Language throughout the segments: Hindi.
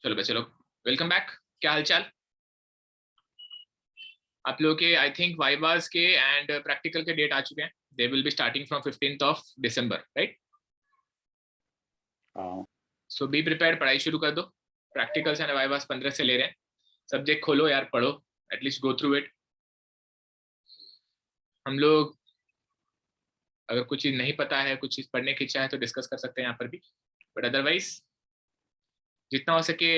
चलो बच्चे लोग, वेलकम बैक। क्या हालचाल आप लोगों के? आई थिंक वाइवास के एंड प्रैक्टिकल के डेट आ चुके हैं। They will be starting from 15th of December, right? हाँ। सो बी प्रिपेयर्ड, पढ़ाई शुरू कर दो। प्रैक्टिकल्स एंड वाइवास 15 से ले रहे हैं। सब्जेक्ट खोलो यार, पढ़ो, एटलीस्ट गो थ्रू इट। हम लोग अगर कुछ चीज नहीं पता है, कुछ चीज पढ़ने की इच्छा है तो डिस्कस कर सकते हैं यहाँ पर भी, बट अदरवाइज जितना हो सके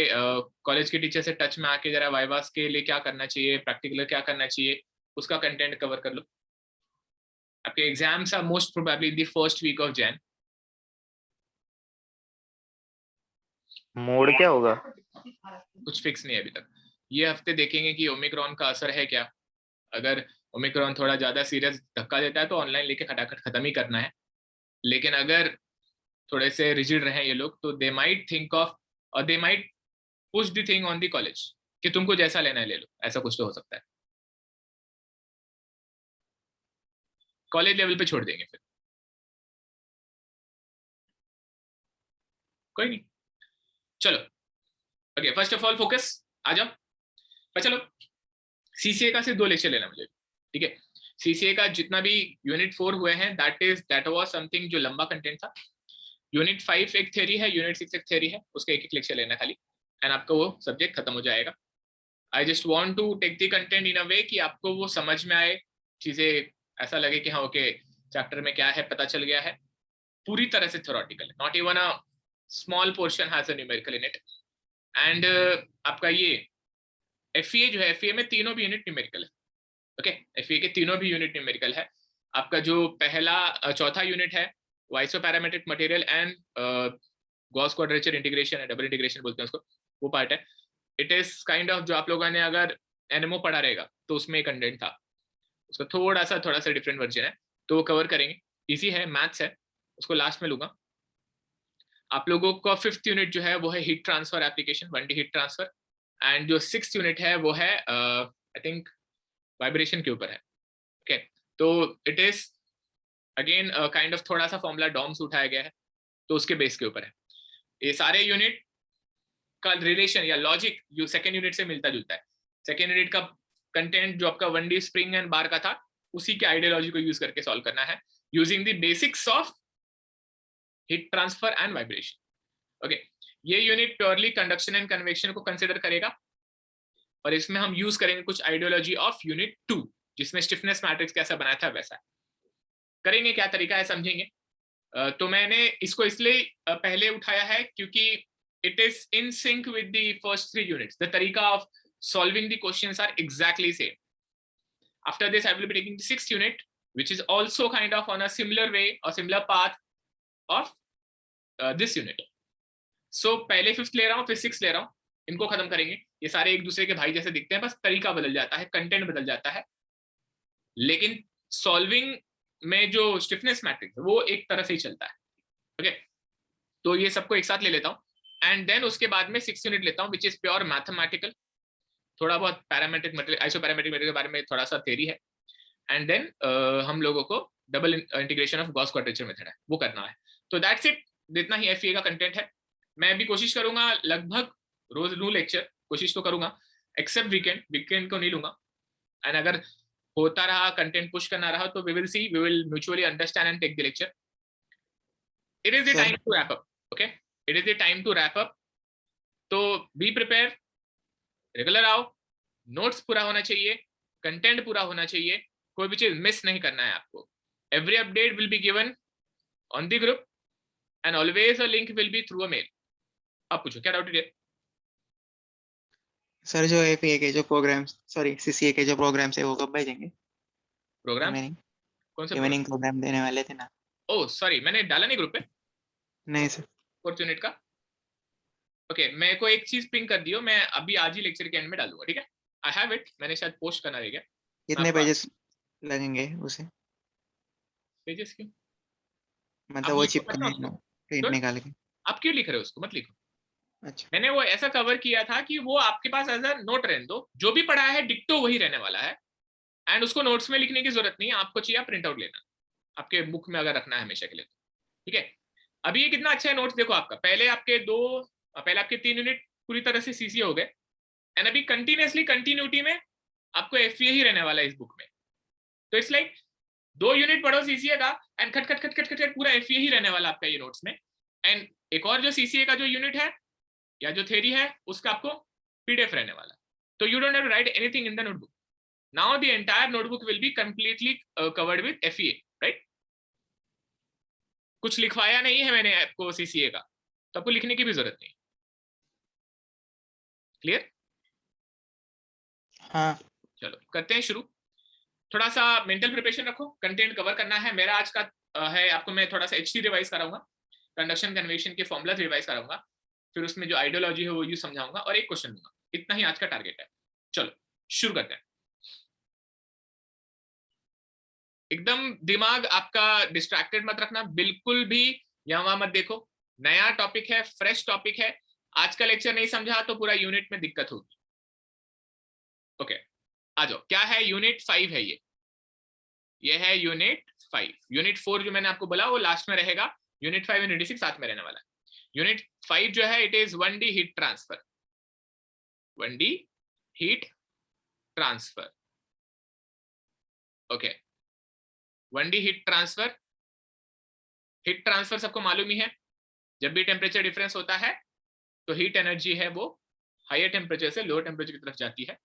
कॉलेज के टीचर से टच में आके जरा वाइवास के लिए क्या करना चाहिए, प्रैक्टिकल क्या करना चाहिए, उसका कंटेंट कवर कर लो। आपके exams are most probably in the first week of Jan. Mode क्या होगा? कुछ फिक्स नहीं है अभी तक। ये हफ्ते देखेंगे कि ओमिक्रॉन का असर है क्या। अगर ओमिक्रॉन थोड़ा ज्यादा सीरियस धक्का देता है तो ऑनलाइन लेके खटाखट खत्म ही करना है। लेकिन अगर थोड़े से रिजिड रहे ये लोग तो दे माइट थिंक ऑफ, और they might push the thing on the college कि तुमको जैसा लेना है ले लो। ऐसा कुछ तो हो सकता है। कॉलेज लेवल पे छोड़ देंगे फिर, कोई नहीं। चलो okay, first of all focus, आ जाओ। पर चलो, सीसीए का सिर्फ 2 लेक्चर लेना मुझे, ठीक है? सीसीए का जितना भी यूनिट 4 हुए हैं दैट वाज समथिंग जो लंबा कंटेंट था। यूनिट 5 एक थ्योरी है, यूनिट 6 एक थ्योरी है, उसका एक एक लेक्चर लेना खाली, एंड आपका वो सब्जेक्ट खत्म हो जाएगा। I just want to take the content in a way कि आपको वो समझ में आए, चीजें ऐसा लगे कि हाँ ओके, चैप्टर में क्या है पता चल गया है। पूरी तरह से theoretical, not even a small portion has a numerical in it. And आपका ये एफईए जो है, एफईए में तीनों भी यूनिट न्यूमेरिकल है। ओके, एफईए के तीनों भी यूनिट न्यूमेरिकल है। आपका जो पहला चौथा यूनिट है वो isoparametric material and Gauss quadrature integration, double integration बोलते हैं उसको, वो पार्ट है। इट इज काइंड ऑफ जो आप लोगों ने अगर एनएमओ पढ़ा रहेगा तो उसमें एक कंटेंट था, उसका थोड़ा सा डिफरेंट वर्जन है, तो वो कवर करेंगे। इजी है, मैथ्स है, उसको लास्ट में लूंगा। आप लोगों का 5th यूनिट जो है वो है heat transfer application, 1D heat transfer. And जो 6th यूनिट है वो है आई थिंक वाइब्रेशन के ऊपर है। ओके, तो it is again kind of थोड़ा सा फॉर्मूला डॉम से उठाया गया है, तो उसके बेस के ऊपर है। ये सारे यूनिट का रिलेशन या लॉजिक यू सेकेंड यूनिट से मिलता जुलता है। सेकेंड यूनिट का कंटेंट जो आपका 1D स्प्रिंग एंड बार का था, उसी के आइडियोलॉजी को यूज करके सॉल्व करना है, using the basics of heat transfer and vibration. Okay, ये unit purely conduction and convection को कंसिडर करेगा, और इसमें हम यूज करेंगे कुछ आइडियोलॉजी ऑफ यूनिट 2, जिसमें स्टिफनेस मैट्रिक्स कैसा बनाया था वैसा करेंगे। क्या तरीका है समझेंगे। तो मैंने इसको इसलिए पहले उठाया है क्योंकि it is in sync with the first 3 units. The तरीका of solving the questions are exactly same. After this I will be taking the 6th unit which is also kind of on a similar way or similar path of this unit. So पहले 5th ले रहा हूँ, फिर 6th ले रहा हूँ, इनको खत्म करेंगे। ये सारे एक दूसरे के भाई जैसे दिखते हैं, बस तरीका बदल जाता है, कंटेंट बदल जाता है, लेकिन सॉल्विंग में जो स्टिफनेस मैट्रिक्स है वो एक तरह से ही चलता है। ओके, तो ये सबको एक साथ ले लेता हूँ एंड देन उसके बाद में 6th यूनिट लेता हूँ विच इज प्योर मैथमेटिकल। थोड़ा बहुत पैरामेट्रिक मटेरियल, आइसोपैरामेट्रिक मटेरियल के बारे में थोड़ा सा थ्योरी है, एंड देन हम लोगों को double integration of Gauss quadrature method है, वो करना है। तो दैट्स इट, जितना ही एफईए का कंटेंट है। मैं भी कोशिश करूंगा लगभग रोज लूं लेक्चर, कोशिश तो करूंगा, एक्सेप्ट वीकेंड, वीकेंड को नहीं लूंगा। एंड अगर होता रहा कंटेंट पुश करना रहा तो we will see, we will mutually understand and take the lecture. It is the sir time to wrap up. Okay, it is the time to wrap up. तो बी प्रिपेयर, रेगुलर आओ, नोट्स पूरा होना चाहिए, कंटेंट पूरा होना चाहिए, कोई भी चीज मिस नहीं करना है आपको। Every update will be given on the group and always a link will be through a mail. आप पूछो क्या डाउट है? सर जो एपीए के जो प्रोग्राम्स, सॉरी सीसीए के जो प्रोग्राम्स है वो कब भेजेंगे? प्रोग्राम रिमेनिंग कौन से रिमेनिंग प्रोग्राम? प्रोग्राम देने वाले थे ना? ओह सॉरी, मैंने डाला नहीं ग्रुप पे नहीं सर। 4th यूनिट का। ओके, मेरे को एक चीज पिंक कर दियो, मैं अभी आज ही लेक्चर के एंड में डालूंगा, ठीक है? आई हैव इट, मैंने शायद पोस्ट करना रह गया। मैं कितने आपको पेजेस लगेंगे उसे? पेजेस क्यों? आप मतलब वो लिखो मत ना चिपकाने उसको। में, प्रिंट क्यों? निकाल के। आप क्यों लिख रहे हो उसको? मत लिखो। अच्छा। मैंने वो ऐसा कवर किया था कि वो आपके पास एज अ नोट रहने दो, जो भी पढ़ा है डिक्टो वही रहने वाला है, एंड उसको नोट्स में लिखने की जरूरत नहीं है, आपको चाहिए प्रिंट आउट लेना, आपके बुक में अगर रखना है हमेशा के लिए तो, ठीक है? अभी ये कितना अच्छा है नोट्स, देखो आपका पहले आपके 3 यूनिट पूरी तरह से सीसीए हो गए, एंड अभी कंटिन्यूअसली कंटिन्यूटी में आपको एफईए ही रहने वाला है इस बुक में। तो इट्स लाइक 2 यूनिट पढ़ो सीसीए का एंड खट खट खट खट खट पूरा एफईए ही रहने वाला आपका ये नोट्स में। एंड एक और जो सीसीए का जो यूनिट है या जो थ्योरी है उसका आपको पीडीएफ रहने वाला है। तो you don't have to write anything in the notebook. Now the entire notebook will be completely covered with F E A, right. कुछ लिखवाया नहीं है मैंने आपको सीसीए का, तो आपको लिखने की भी जरूरत नहीं। क्लियर? हाँ चलो करते हैं शुरू। थोड़ा सा मेंटल प्रिपरेशन रखो, कंटेंट कवर करना है मेरा आज का है। आपको मैं थोड़ा सा एचटी रिवाइज कराऊंगा, कंडक्शन कन्वेक्शन के फॉर्मूला रिवाइज कराऊंगा, फिर उसमें जो आइडियोलॉजी है वो यूज समझाऊंगा और एक क्वेश्चन दूंगा। इतना ही आज का टारगेट है। चलो शुरू करते हैं। एकदम दिमाग आपका डिस्ट्रैक्टेड मत रखना, बिल्कुल भी यहाँ वहां मत देखो। नया टॉपिक है, फ्रेश टॉपिक है। आज का लेक्चर नहीं समझा तो पूरा यूनिट में दिक्कत होगी। ओके आ जाओ, क्या है? यूनिट 5 है ये है यूनिट 5। यूनिट 4 जो मैंने आपको बोला वो लास्ट में रहेगा। यूनिट 5 और यूनिट 6 साथ में रहने वाला है। यूनिट 5 जो है it is 1D heat transfer. 1D heat transfer. Okay 1D heat transfer. Heat transfer सबको मालूम ही है, जब भी टेम्परेचर डिफरेंस होता है तो हीट एनर्जी है वो हायर टेम्परेचर से लोअर टेम्परेचर की तरफ जाती है।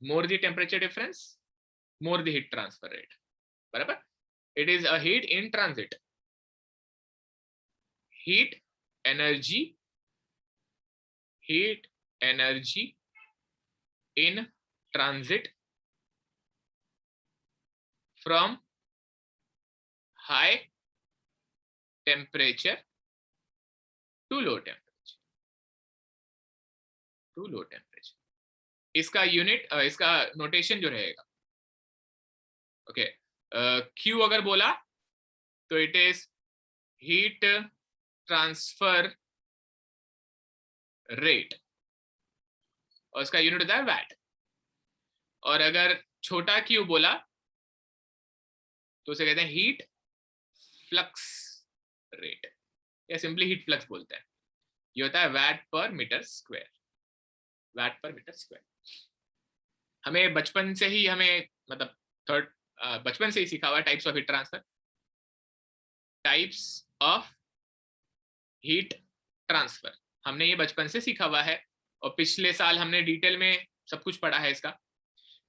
More the temperature difference more the heat transfer rate, बराबर। It is a heat in transit. heat energy in transit from high temperature to low temperature। इसका यूनिट इसका नोटेशन जो रहेगा, ओके Q अगर बोला तो it is heat transfer rate और इसका यूनिट होता है वैट। और अगर छोटा Q बोला तो उसे कहते हैं हीट फ्लक्स रेट या सिंपली हीट फ्लक्स बोलते हैं। ये होता है VAT per metre square. Watt per metre square हमें बचपन से ही मतलब बचपन से ही सीखा हुआ types of heat transfer. Types of heat transfer हमने ये बचपन से सीखा हुआ है और पिछले साल हमने डिटेल में सब कुछ पढ़ा है इसका,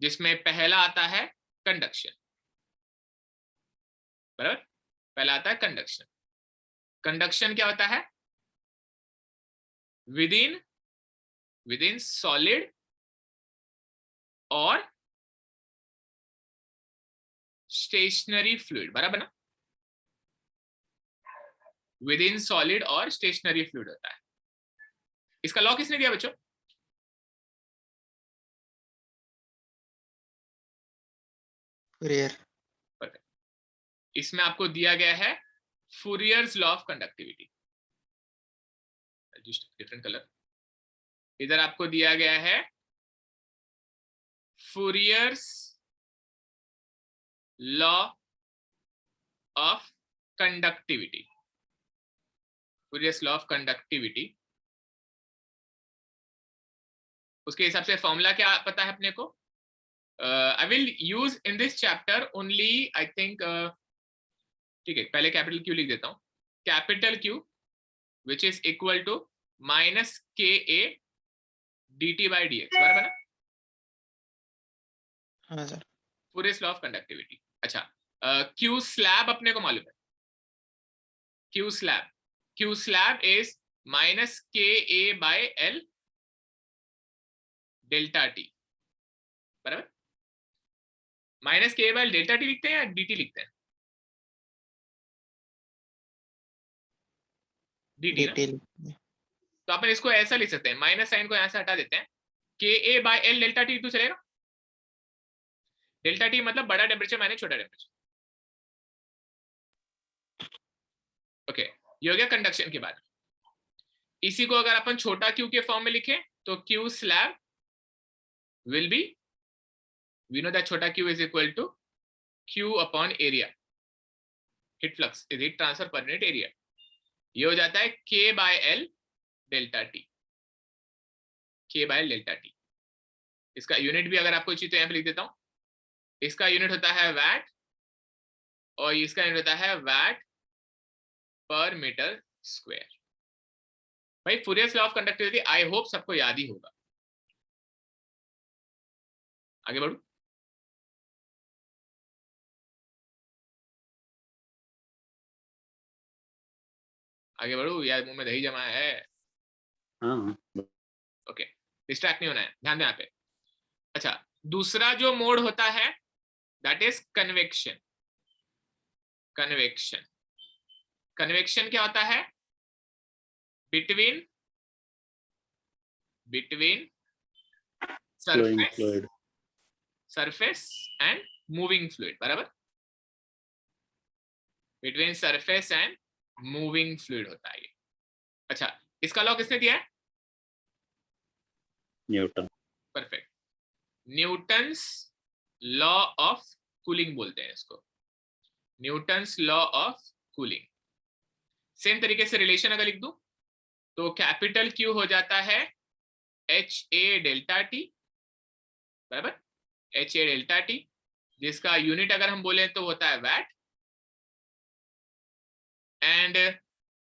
जिसमें पहला आता है कंडक्शन, बराबर। पहला आता है कंडक्शन। कंडक्शन क्या होता है? विद इन सॉलिड और स्टेशनरी फ्लूइड, बराबर ना। विद इन सॉलिड और स्टेशनरी फ्लूइड होता है। इसका लॉ किसने दिया बच्चों? फूरियर। इसमें आपको दिया गया है Fourier's law of conductivity. Different colour. इधर आपको दिया गया है Fourier's law of conductivity. Fourier's law of conductivity, उसके हिसाब से फॉर्मूला क्या पता है अपने को? I will use in this chapter only I think ठीक है, पहले कैपिटल Q लिख देता हूं। Capital Q which is equal to minus KA dt by dx, बराबर ना। हाँ sir. Fourier's law of conductivity. अच्छा Q स्लैब अपने को मालूम है। Q slab is minus KA by L delta T, बराबर। Minus K by delta T लिखते हैं या dt लिखते हैं? dt ना। तो अपन इसको ऐसा लिख सकते हैं, माइनस साइन को यहां से हटा देते हैं, के ए बाय एल डेल्टा टी तो चलेगा। डेल्टा टी मतलब बड़ा टेम्परेचर माइनस छोटा टेम्परेचर। ओके ये हो गया कंडक्शन के बाद। इसी को अगर अपन छोटा क्यू के फॉर्म में लिखें तो Q slab will be, we know that छोटा Q is equal to Q upon area. Heat flux is heat transfer per unit area. ये हो जाता है K by L delta T. K by delta T. इसका यूनिट भी अगर आपको चाहिए तो यहाँ पे लिख देता हूँ। इसका यूनिट होता है वैट और इसका यूनिट होता है वैट पर मीटर स्क्वायर। भाई Fourier's law of conductivity I hope सबको याद ही होगा। आगे बढ़ू। आगे बढ़ू या मुंह में दही जमा है? हाँ ओके, डिस्ट्रैक्ट नहीं होना है, ध्यान दें यहाँ पे। अच्छा, दूसरा जो मोड होता है that is convection. Convection, convection क्या होता है? Between flowing surface fluid. Surface and moving fluid, बराबर? Between surface and moving fluid होता है ये। अच्छा, इसका लॉ किसने दिया है? Newton. Perfect, Newton's law of cooling बोलते हैं इसको, Newton's law of cooling. Same तरीके से रिलेशन अगर लिख दूं तो कैपिटल क्यू हो जाता है एच ए डेल्टा टी, बराबर? एच ए डेल्टा टी, जिसका यूनिट अगर हम बोले तो होता है वैट, एंड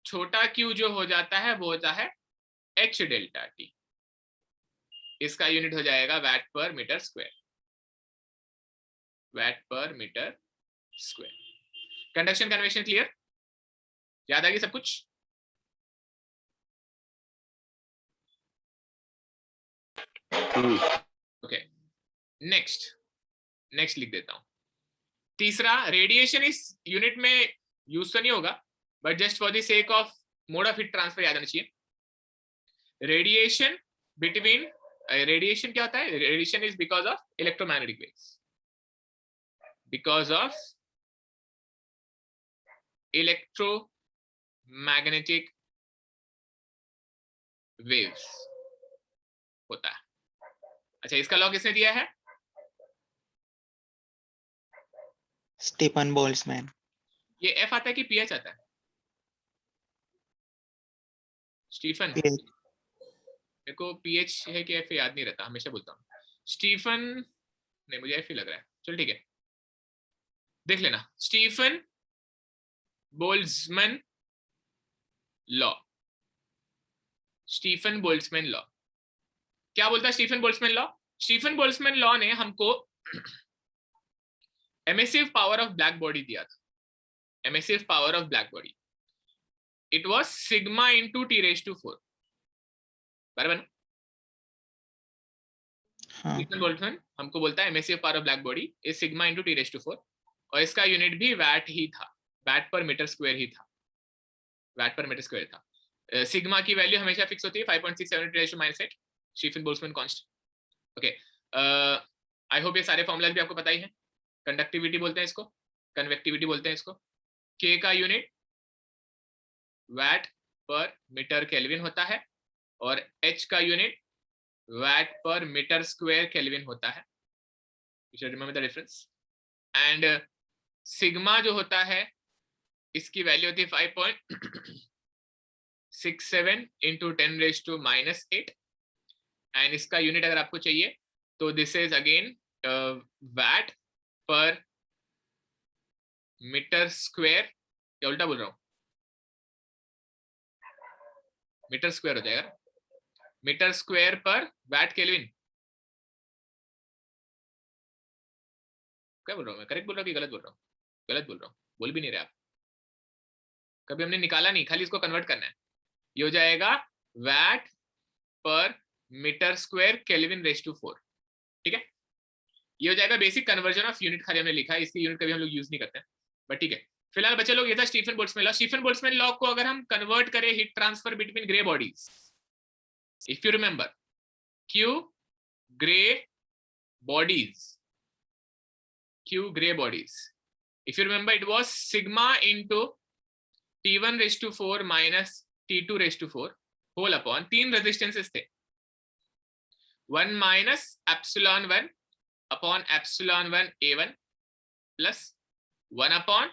छोटा क्यू जो हो जाता है वो होता है एच डेल्टा टी। इसका यूनिट हो जाएगा watt per metre square, watt per metre square. Conduction convection clear? याद आ गई सब कुछ? ओके, नेक्स्ट लिख देता हूं। तीसरा, रेडिएशन इस यूनिट में यूज तो नहीं होगा, but just for the sake of mode of heat transfer याद आना चाहिए। रेडिएशन बिटवीन, रेडिएशन क्या होता है? Radiation is because of electromagnetic waves, because of electromagnetic waves होता है। अच्छा, इसका लॉ किसने दिया है? Stefan Boltzmann. ये एफ आता है कि पीएच आता है? Stefan, PH। मेरे को पीएच है कि एफ याद नहीं रहता, हमेशा बोलता हूँ स्टीफन, नहीं मुझे एफ ही लग रहा है। चल ठीक है, देख लेना। Stefan Boltzmann law, Stefan Boltzmann law क्या बोलता है? Stefan Boltzmann law, Stefan Boltzmann law ने हमको emissive power of black body दिया था। Emissive power of black body, it was sigma into T raise to 4, बराबर? हाँ। स्टीफन बोल्ट्जमैन हमको बोलता है emissive power of black body is sigma into T raise to 4, और इसका यूनिट भी वैट ही था, वैट पर मीटर स्क्वायर ही था, वैट पर मीटर स्क्वायर था। सिग्मा की वैल्यू हमेशा फिक्स होती है 5.67 T raise to -8, Stefan Boltzmann constant. Okay, I hope ये सारे फॉर्मूलाज भी आपको पता ही है। कंडक्टिविटी बोलते हैं इसको, कन्वेक्टिविटी बोलते हैं इसको। के का unit VAT per metre kelvin होता है और एच का unit VAT per metre square kelvin होता है। You should remember the difference. And sigma जो होता है इसकी वैल्यू होती है 5.67 इंटू 10 रेज टू -8, एंड इसका यूनिट अगर आपको चाहिए तो this is again VAT per metre square, क्या उल्टा बोल रहा हूं? मीटर स्क्वायर हो जाएगा, मीटर स्क्वायर पर वैट केल्विन। क्या बोल रहा हूं मैं? करेक्ट बोल रहा हूं कि गलत बोल रहा हूं? गलत बोल रहा हूं, बोल भी नहीं रहे आप। कभी हमने निकाला नहीं, खाली इसको कन्वर्ट करना है। ये हो जाएगा watt per metre square kelvin raise to 4, ठीक है? ये हो जाएगा बेसिक कन्वर्जन ऑफ यूनिट, खाली हमने लिखा है, इसकी यूनिट कभी हम लोग यूज नहीं करते हैं, बट ठीक है। फिलहाल बच्चे लोग, ये था Stefan Boltzmann law. Stefan Boltzmann law को अगर हम कन्वर्ट करें heat transfer between grey bodies, if you remember, Q grey bodies, Q grey bodies, if you remember it was sigma into T1 raise to 4 minus T2 raise to 4 whole upon, तीन रेजिस्टेंसेस थे, 1 minus epsilon 1 upon epsilon 1 A1 plus 1 upon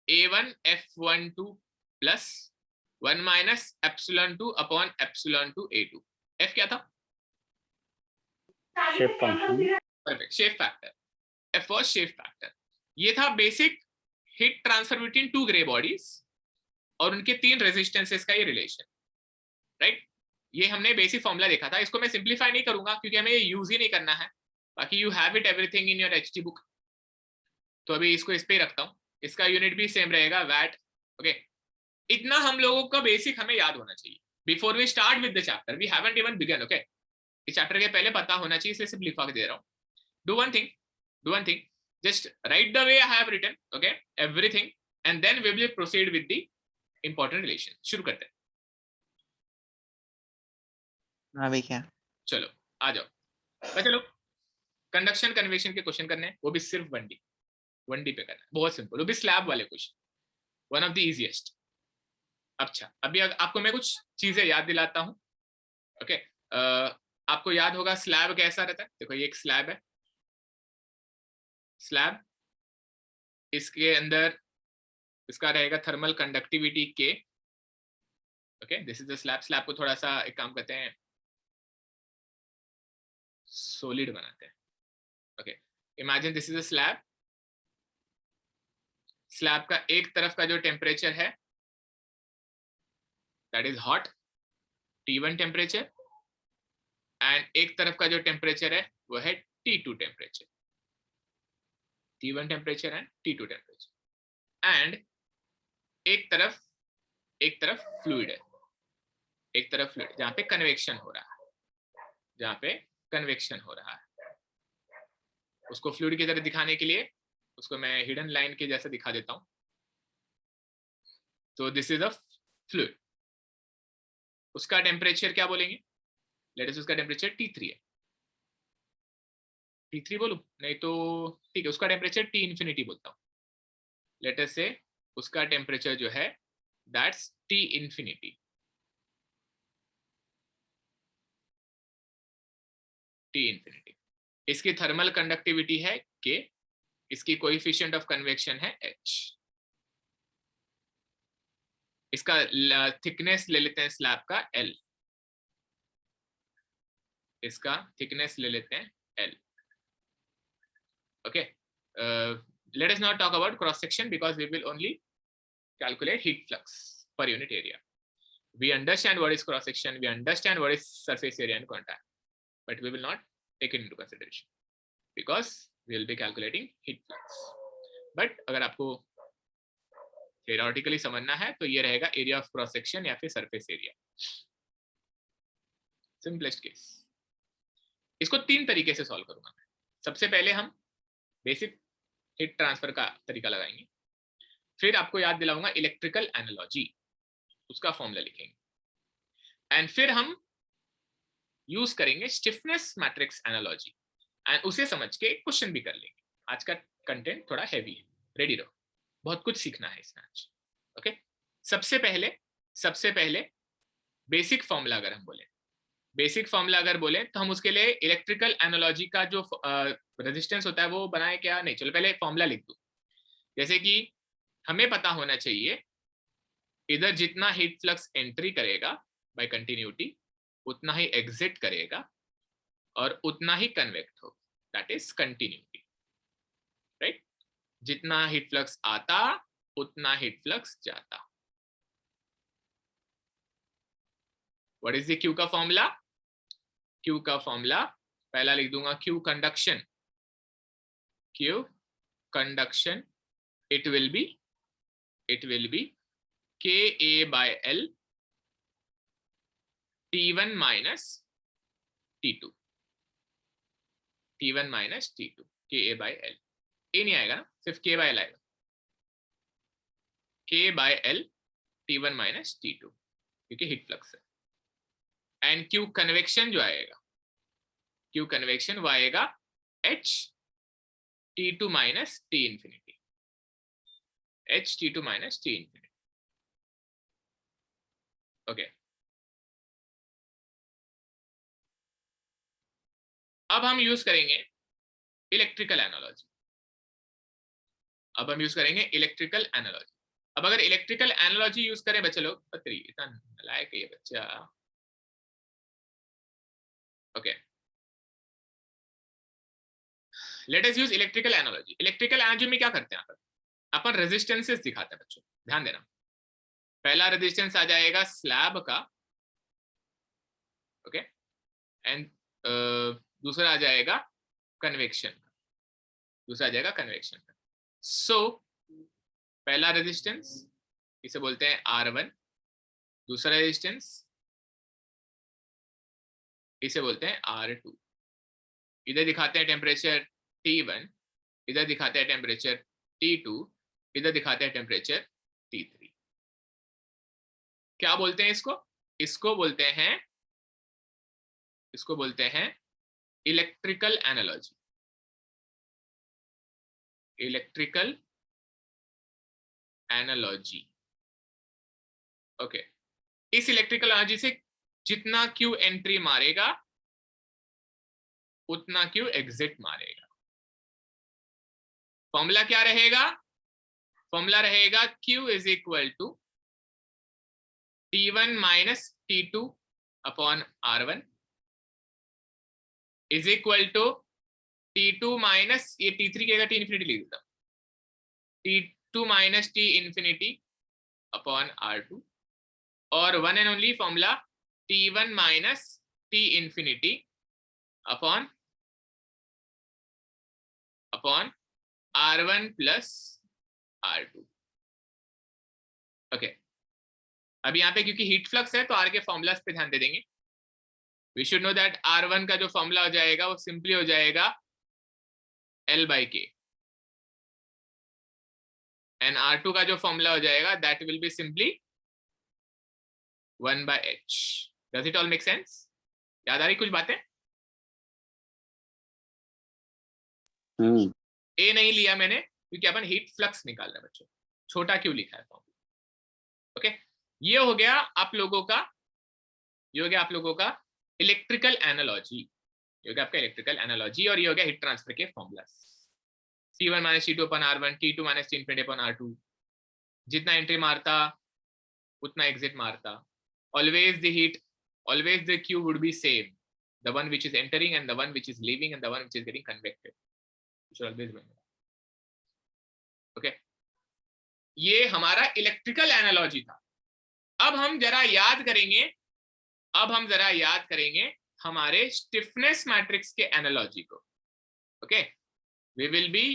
A1 F12 plus 1 minus epsilon 2 upon epsilon 2 A2। F क्या था? Shape function, perfect, shape factor, F was shape factor. ये था basic heat transfer between two grey bodies और उनके तीन रेजिस्टेंसेस का ये रिलेशन, राइट। ये हमने बेसिक फॉर्मूला देखा था, इसको मैं सिंप्लीफाई नहीं करूंगा क्योंकि हमें ये यूज ही नहीं करना है, बाकी you have it everything in your HT book. तो अभी इसको इस पे रखता हूँ, इसका यूनिट भी सेम रहेगा वैट। ओके, इतना हम लोगों का बेसिक हमें याद होना चाहिए before we start with the chapter, we haven't even begun. Okay, इस चैप्टर के पहले पता होना चाहिए, इसलिए सिर्फ लिखवा के दे रहा हूँ। Do one thing, just write the way I have written, okay, everything, and then we will proceed with the important relation। शुरू करते हैं। हाँ भैया। चलो आ जाओ, चलो कंडक्शन कन्वेक्शन के क्वेश्चन करने हैं, वो भी सिर्फ 1D पे करना है, बहुत सिंपल, वो भी स्लैब वाले question, one of the easiest. अच्छा, अभी आपको मैं कुछ चीजें याद दिलाता हूँ। ओके, आपको याद होगा स्लैब कैसा रहता है। देखो ये एक स्लैब है, स्लैब, इसके अंदर इसका रहेगा थर्मल कंडक्टिविटी के। Okay, this is the slab. Slab को थोड़ा सा एक काम करते हैं, सॉलिड बनाते हैं। Okay, imagine this is a slab. Slab का एक तरफ का जो टेम्परेचर है that is hot, T1 temperature, and एक तरफ का जो टेम्परेचर है वो है T2 temperature, T1 temperature and T2 temperature. And एक तरफ फ्लूइड है, एक तरफ फ्लूइड जहां पे कन्वेक्शन हो रहा है, जहां पे कन्वेक्शन हो रहा है। उसको फ्लूइड की तरह दिखाने के लिए उसको मैं हिडन लाइन के जैसा दिखा देता हूं। तो दिस इज अ फ्लूइड, उसका टेम्परेचर क्या बोलेंगे, लेट अस उसका टेम्परेचर T3 है। T3 बोलूं, नहीं तो ठीक है, उसका टेम्परेचर T इंफिनिटी बोलता हूं। लेट अस से उसका टेम्परेचर जो है that's T infinity, T infinity. इसकी थर्मल कंडक्टिविटी है K, इसकी कोएफिशिएंट ऑफ कन्वेक्शन है H। इसका थिकनेस ले लेते हैं स्लैब का L, इसका थिकनेस ले लेते हैं L। Okay, let us not talk about cross section because we will only calculate heat flux per unit area. We understand what is cross section, we understand what is surface area and contact, but we will not take it into consideration because we will be calculating heat flux. But अगर आपको theoretically समझना है तो ये रहेगा area of cross section या फिर surface area, simplest case। इसको तीन तरीके से सॉल्व करूंगा। सबसे पहले हम बेसिक हीट ट्रांसफर का तरीका लगाएंगे, फिर आपको याद दिलाऊंगा इलेक्ट्रिकल एनालॉजी, उसका फॉर्मूला लिखेंगे, एंड फिर हम यूज करेंगे स्टिफनेस मैट्रिक्स एनालॉजी, एंड उसे समझ के क्वेश्चन भी कर लेंगे। आज का कंटेंट थोड़ा हैवी है, रेडी रहो, बहुत कुछ सीखना है इसमें आज। ओके, सबसे पहले बेसिक फॉर्मूला अगर हम बोले, बेसिक फॉर्मूला अगर बोले तो हम उसके लिए इलेक्ट्रिकल एनालॉजी का जो रेजिस्टेंस होता है वो बनाए क्या, नहीं चलो पहले फॉर्मूला लिख दो। जैसे कि हमें पता होना चाहिए इधर जितना हीट फ्लक्स एंट्री करेगा बाय कंटिन्यूटी उतना ही एग्जिट करेगा और उतना ही कन्वेक्ट होगा, दैट इज कंटिन्यूटी, राइट। जितना हीट फ्लक्स आता उतना हीट फ्लक्स जाता। व्हाट इज द क्यू का फॉर्मूला, क्यू का फॉर्मूला पहला लिख दूंगा Q conduction, Q conduction it will be Ka by L T1 minus T2, T1 minus T2 Ka by L। ए नहीं आएगा ना, सिर्फ K by L आएगा, K by L T1 minus T2 क्योंकि हीट फ्लक्स है। एंड Q कन्वेक्शन जो आएगा, Q कन्वेक्शन वो आएगा H T2 minus T infinity, H T2 minus T infinity। Okay, अब हम यूज करेंगे इलेक्ट्रिकल एनालॉजी, अब हम यूज करेंगे इलेक्ट्रिकल एनालॉजी। अब अगर इलेक्ट्रिकल एनालॉजी यूज करें बच्चे लोग, पत्री इतना नालायक है ये बच्चा। Okay, let us use electrical analogy. Electrical analogy में क्या करते हैं अपन रेजिस्टेंसेस दिखाते हैं बच्चों, ध्यान देना। पहला रेजिस्टेंस आ जाएगा स्लैब का, ओके, एंड दूसरा आ जाएगा कन्वेक्शन का, दूसरा आ जाएगा कन्वेक्शन का। सो पहला रेजिस्टेंस इसे बोलते हैं R1, दूसरा रेजिस्टेंस इसे बोलते हैं R2। इधर दिखाते हैं टेम्परेचर T1, इधर दिखाते हैं टेम्परेचर T2, इधर दिखाते हैं टेम्परेचर T3। क्या बोलते हैं इसको? इसको बोलते हैं, इसको बोलते हैं electrical analogy. Electrical analogy, okay. इस इलेक्ट्रिकल एनालॉजी से जितना Q एंट्री मारेगा उतना Q एग्जिट मारेगा। फॉर्मूला क्या रहेगा? फॉर्मूला रहेगा Q is equal to T1 minus T2 upon R1 is equal to T2 minus, ये T3 के T इंफिनिटी लिख देता हूं, T2 minus T infinity upon R2, और one and only formula T1 minus T infinity upon R1 plus R2, okay. अब यहाँ पे क्योंकि हीट फ्लक्स है तो R के फॉर्मूलास पे ध्यान दे देंगे। We should know that R1 का जो फॉर्मूला हो जाएगा वो सिंपली हो जाएगा L बाई के, एंड R2 का जो फॉर्मूला हो जाएगा that will be simply 1 by H। Does it all make sense? याद आ रही कुछ बातें? ए नहीं लिया मैंने क्योंकि अपन हीट फ्लक्स निकाल रहे हैं बच्चों, छोटा क्यों लिखा है फॉर्मूला, ओके। ये हो गया आप लोगों का, ये हो गया आप लोगों का इलेक्ट्रिकल एनालॉजी, ये हो गया आपका इलेक्ट्रिकल एनालॉजी, और ये हो गया हीट ट्रांसफर के formulas. T1 minus T2 upon R1, T2 minus T infinity upon R2, जितना एंट्री मारता उतना एग्जिट मारता। Always the heat, always the Q would be same, the one which is entering and the one which is leaving and the one which is getting convected, you should always remember, okay। ये हमारा इलेक्ट्रिकल एनालॉजी था। अब हम जरा याद करेंगे, अब हम जरा याद करेंगे हमारे स्टिफनेस मैट्रिक्स के एनालॉजी को, okay. We will be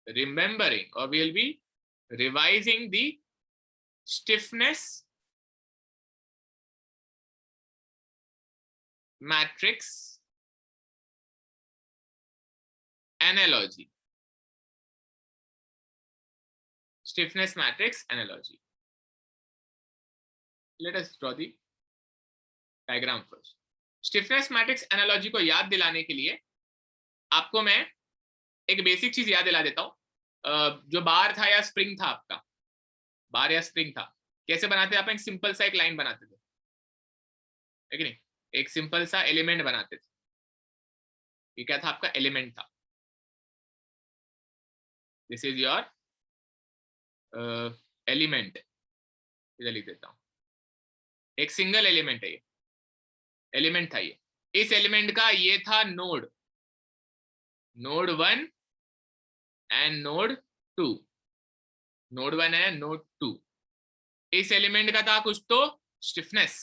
remembering और we will be revising the stiffness matrix analogy, stiffness matrix analogy. Let us draw the diagram first. Stiffness matrix analogy को याद दिलाने के लिए आपको मैं एक बेसिक चीज याद दिला देता हूं। जो बार था या स्प्रिंग था, आपका बार या स्प्रिंग था, कैसे बनाते थे? आप एक सिंपल सा एक लाइन बनाते थे, है कि नहीं? एक सिंपल सा एलिमेंट बनाते थे। ये क्या था? आपका एलिमेंट था। दिस इज योर एलिमेंट, इधर लिख देता हूं, एक सिंगल एलिमेंट है ये, एलिमेंट था ये। इस एलिमेंट का ये था node, node 1 and node 2, node 1 है नोड 2। इस एलिमेंट का था कुछ तो स्टिफनेस,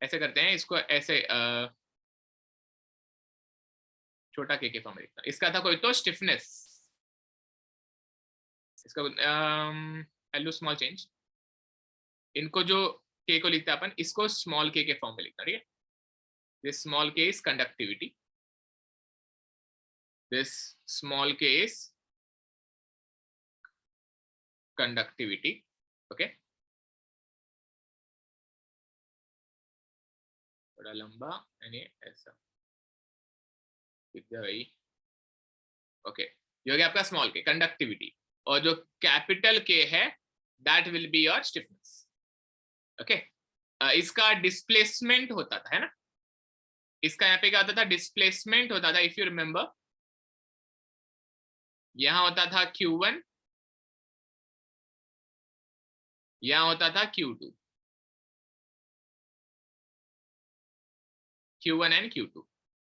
ऐसे करते हैं इसको, ऐसे छोटा के फॉर्म में लिखता हूं। इसका था कोई तो स्टिफनेस, इसका एल स्मॉल चेंज, इनको जो के को लिखते हैं अपन, इसको स्मॉल के फॉर्म में लिखता है, ठीक है। दिस स्मॉल के इज कंडक्टिविटी, दिस स्मॉल के इज कंडक्टिविटी, ओके। थोड़ा लंबा यानी ऐसा, ओके। ये हो गया आपका स्मॉल के कंडक्टिविटी, और जो कैपिटल के है that will be your stiffness, okay. इसका डिस्प्लेसमेंट होता था, है ना? इसका यहाँ पे क्या होता था? डिस्प्लेसमेंट होता था। इफ यू रिमेंबर, यहां होता था Q1, यहां होता था Q2, Q1 एंड Q2,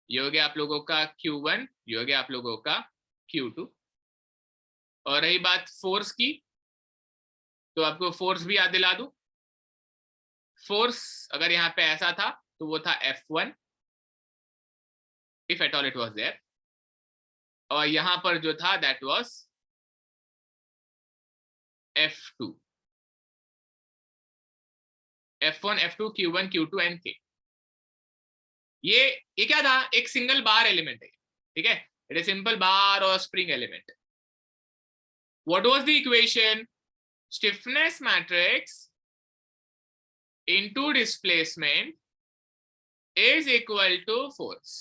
ये हो गया आप लोगों का Q1, ये हो गया आप लोगों का Q2। और रही बात फोर्स की, तो आपको फोर्स भी याद दिला दूं। फोर्स अगर यहाँ पे ऐसा था तो वो था F1, if at all it was there, और यहां पर जो था that was F2। F1, F2, Q1, Q2 and K। ये क्या था, एक सिंगल बार एलिमेंट है, ठीक है, इट इज सिंपल बार और spring element. What was the equation? Stiffness matrix into displacement is equal to force.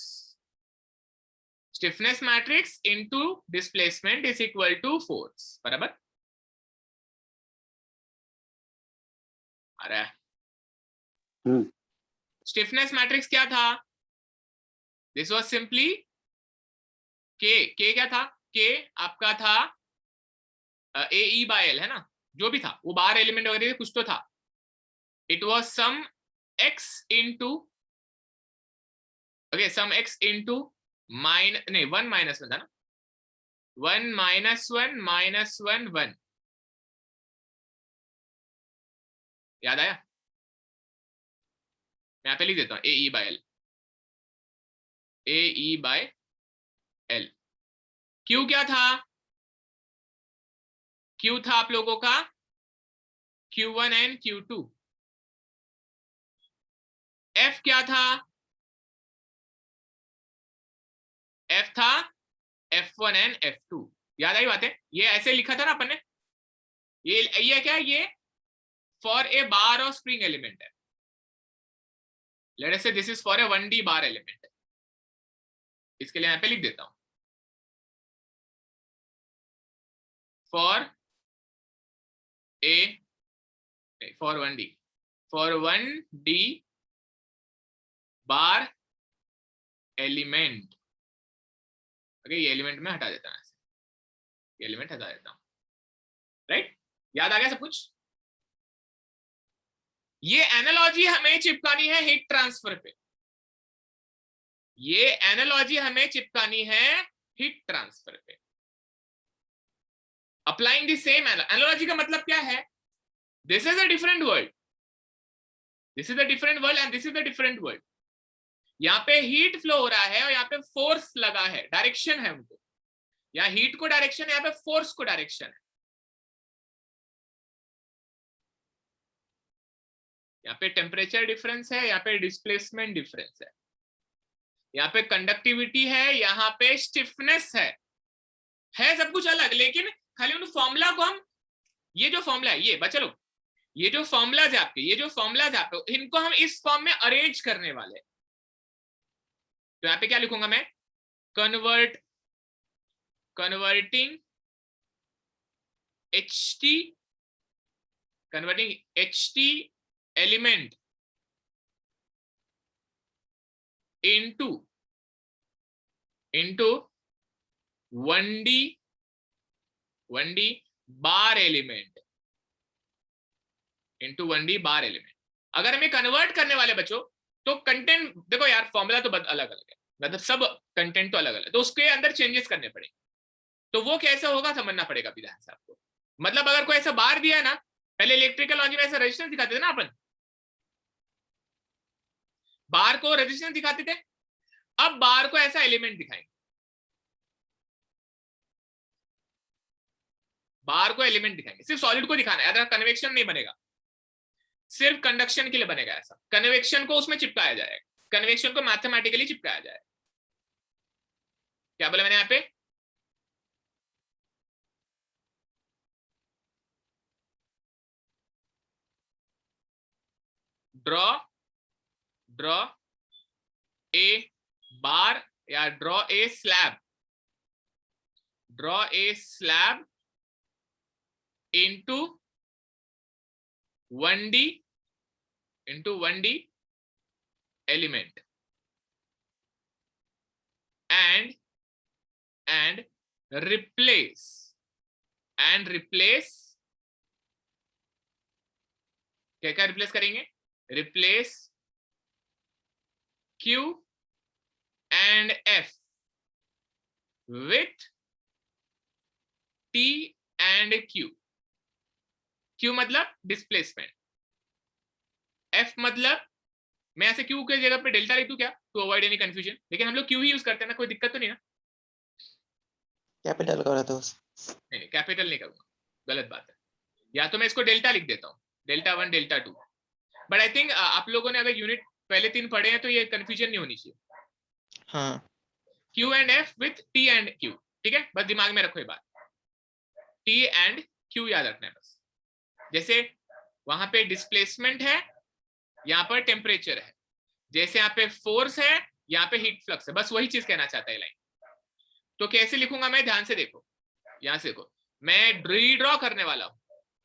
Stiffness matrix into displacement is equal to force. बराबर? आ रहा है? Stiffness matrix क्या था? This was simply K. K क्या था? K आपका था AE by L, है ना? जो भी था वो बार एलिमेंट वगैरह कुछ तो था। It was some x into, okay, some x into minus, नहीं 1 minus 1 था ना, 1 minus 1 minus 1 1। याद आया? मैं यहाँ पे लिख देता हूँ AE by L, AE by L। Q क्या था? Q था आप लोगों का Q1 एंड Q2। F क्या था? F था F1 एंड F2। याद आई बात है? ये ऐसे लिखा था ना अपन ने, ये क्या है? ये फॉर ए बार और स्प्रिंग एलिमेंट है। लेट अस से this is for a 1D bar element. इसके लिए यहाँ पे लिख देता हूं, for a, for 1D, for 1D bar element. Okay, ये एलिमेंट में हटा देता हूं, ये एलिमेंट हटा देता हूं, राइट? याद आ गया सब कुछ? ये एनालॉजी हमें चिपकानी है हीट ट्रांसफर पे, ये एनालॉजी हमें चिपकानी है हीट ट्रांसफर पे। अप्लाइंग द सेम एनालॉजी का मतलब क्या है? This is a different world, this is a different world and this is a different world. यहाँ पे हीट फ्लो हो रहा है और यहाँ पे फोर्स लगा है, डायरेक्शन है उनको। यहाँ हीट को डायरेक्शन है, यहाँ पे फोर्स को डायरेक्शन है। यहाँ पे टेम्परेचर डिफरेंस है, यहाँ पे डिस्प्लेसमेंट डिफरेंस है, यहाँ पे कंडक्टिविटी है, यहाँ पे स्टिफनेस है सब कुछ अलग, लेकिन खाली उन फॉर्मूला को हम, ये जो फॉर्मूला है ये बच्चे लोग, ये जो फॉर्मूलाज है आपके, ये जो फॉर्मूलाज है आपके, इनको हम इस फॉर्म में अरेंज करने वाले हैं। तो यहाँ पे क्या लिखूंगा मैं? Converting HT element into 1D बार एलिमेंट, into 1D बार एलिमेंट। अगर हमें कन्वर्ट करने वाले बच्चों, तो कंटेंट देखो यार, फॉर्मूला तो अलग अलग है, मतलब सब कंटेंट तो अलग अलग है, तो उसके अंदर चेंजेस करने पड़ेंगे। तो वो कैसे होगा समझना पड़ेगा अभी ध्यान से आपको। मतलब अगर कोई ऐसा बार दिया है ना, पहले इलेक्ट्रिकल लॉजिक में ऐसा रेजिस्टेंस दिखाते थे ना अपन, बार को रेजिस्टेंस दिखाते थे, अब बार को ऐसा एलिमेंट दिखाएंगे, बार को एलिमेंट दिखाएंगे। सिर्फ सॉलिड को दिखाना है, अगर कन्वेक्शन नहीं बनेगा, सिर्फ कंडक्शन के लिए बनेगा ऐसा। कन्वेक्शन को उसमें चिपकाया जाएगा, कन्वेक्शन को मैथमेटिकली चिपकाया जाएगा। क्या बोला मैंने यहाँ पे? ड्रॉ ए बार या draw a slab, draw a slab into 1D element and replace क्या क्या रिप्लेस करेंगे? Replace Q and F with T and Q. Q मतलब डिस्प्लेसमेंट, एफ मतलब मैं ऐसे क्यू के जगह पे डेल्टा लिख दूं क्या, टू अवॉइड एनी कंफ्यूजन, लेकिन हम लोग क्यू ही यूज करते हैं ना, कोई दिक्कत तो नहीं ना। कैपिटल करो तो नहीं कैपिटल नहीं करूंगा, गलत बात है। या तो मैं इसको डेल्टा लिख देता हूँ, delta 1 delta 2, but I think आप लोगों ने अगर यूनिट पहले 3 पढ़े हैं तो ये कंफ्यूजन नहीं होनी चाहिए। हाँ Q and F with T and Q, ठीक है, बस दिमाग में रखो ये बात, टी एंड क्यू याद रखना है बस। जैसे वहां पे डिस्प्लेसमेंट है, यहाँ पर टेम्परेचर है, जैसे यहाँ पे फोर्स है, यहाँ पे हीट फ्लक्स है, बस वही चीज कहना चाहता है लाइन। तो कैसे लिखूंगा मैं, ध्यान से देखो, यहां से देखो, मैं रीड्रॉ करने वाला हूं,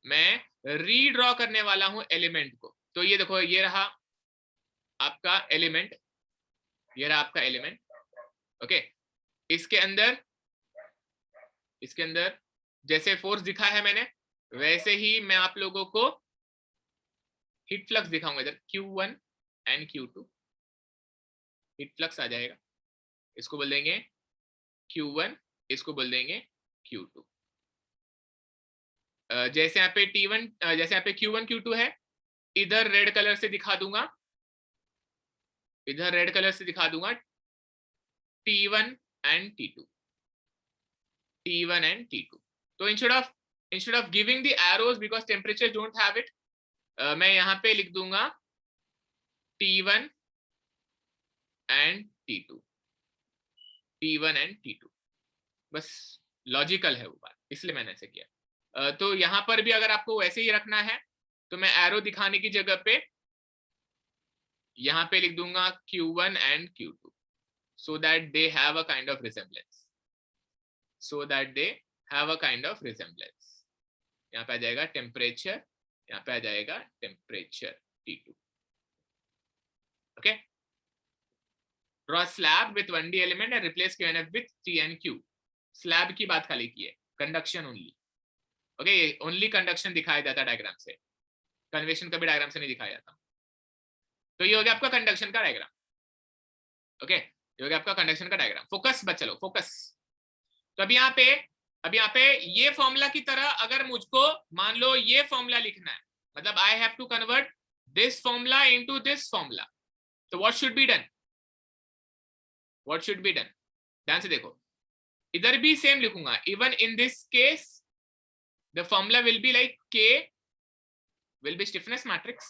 मैं रीड्रॉ करने वाला हूं एलिमेंट को। तो ये देखो, ये रहा आपका एलिमेंट, ये रहा आपका एलिमेंट, ओके। इसके अंदर जैसे फोर्स दिखा है मैंने, वैसे ही मैं आप लोगों को हीट फ्लक्स दिखाऊंगा इधर, Q1 and Q2, heat flux आ जाएगा, इसको बोल देंगे Q1, इसको बोल देंगे Q2। जैसे यहाँ पे T1, जैसे यहाँ पे Q1 Q2 है, इधर रेड कलर से दिखा दूंगा, इधर रेड कलर से दिखा दूंगा T1 and T2, T1 and T2। तो instead of giving the arrows because temperature don't have it, मैं यहाँ पे लिख दूंगा T1 and T2, T1 and T2, बस लॉजिकल है वो बात, इसलिए मैंने ऐसे किया। तो यहाँ पर भी अगर आपको वैसे ही रखना है तो मैं एरो दिखाने की जगह पे यहाँ पे लिख दूंगा Q1 and Q2, so that they have a kind of resemblance, so that they have a kind of resemblance। यहाँ पे आ जाएगा टेम्परेचर, यहाँ पे आ जाएगा temperature T2, okay. Draw slab with 1D element and replace Q and F with T and Q। Slab की बात खाली की है, conduction only, okay, only conduction दिखाया जाता है डायग्राम से, कन्वेक्शन कभी डायग्राम से नहीं दिखाया जाता। तो ये हो गया आपका कंडक्शन का डायग्राम, ओके, ये हो गया आपका कंडक्शन का डायग्राम। फोकस बच, चलो फोकस। तो अभी यहाँ पे ये फॉर्मूला की तरह अगर मुझको मान लो ये फॉर्मूला लिखना है, मतलब I have to convert this formula into this formula, तो what should be done, what should be done, ध्यान से देखो, इधर भी सेम लिखूंगा, even in this case the formula will be like K will be stiffness matrix,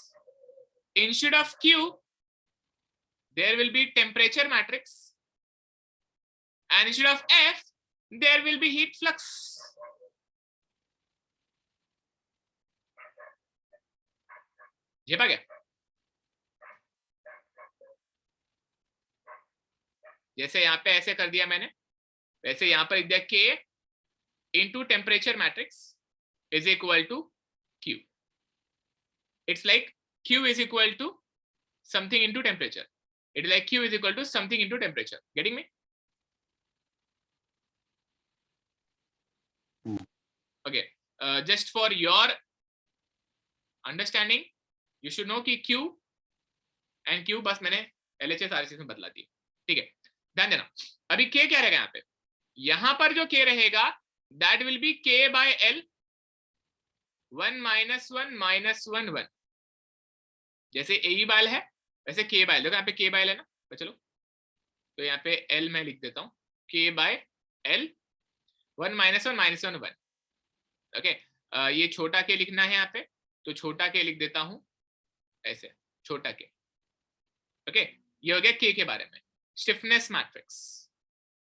instead of Q there will be temperature matrix, and instead of F there will be heat flux। झेपा गया? जैसे यहाँ पे ऐसे कर दिया मैंने, वैसे यहाँ पर लिख दिया K into temperature matrix is equal to Q। It's like Q is equal to something into temperature, it is like Q is equal to something into temperature, getting me? Okay, just for your understanding you should know कि Q and Q बस मैंने LHS RHS में बदला दी, ठीक है, ध्यान देना। अभी K क्या रहेगा यहाँ पे, यहाँ पर जो K रहेगा that will be K by L 1 minus 1 minus 1 1, जैसे A by L है वैसे K by L, देखो यहाँ पे K by L है ना, तो चलो तो यहाँ पे L मैं लिख देता हूँ, K by L 1 minus 1 minus 1 1, okay. ये छोटा K लिखना है यहाँ पे, तो छोटा K लिख देता हूँ ऐसे, छोटा K, ओके। ये हो गया K के बारे में। स्टिफनेस मैट्रिक्स,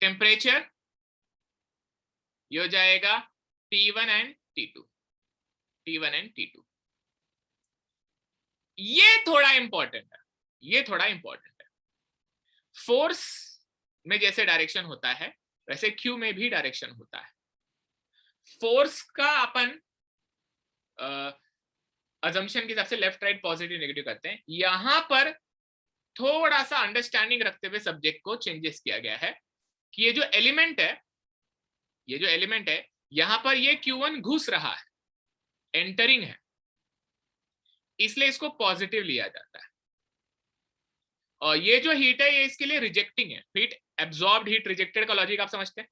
टेम्परेचर ये हो जाएगा T1 and T2, T1 and T2। ये थोड़ा इंपॉर्टेंट है, ये थोड़ा इंपॉर्टेंट है। फोर्स में जैसे डायरेक्शन होता है वैसे Q में भी डायरेक्शन होता है। फोर्स का अपन अजम्पशन के हिसाब से लेफ्ट राइट पॉजिटिव नेगेटिव करते हैं, यहां पर थोड़ा सा अंडरस्टैंडिंग रखते हुए सब्जेक्ट को चेंजेस किया गया है कि ये जो एलिमेंट है, ये जो एलिमेंट है यहां पर ये Q1 घुस रहा है, एंटरिंग है, इसलिए इसको पॉजिटिव लिया जाता है। और ये जो हीट है ये इसके लिए रिजेक्टिंग है, हीट एब्जॉर्ब्ड हीट रिजेक्टेड का लॉजिक आप समझते हैं,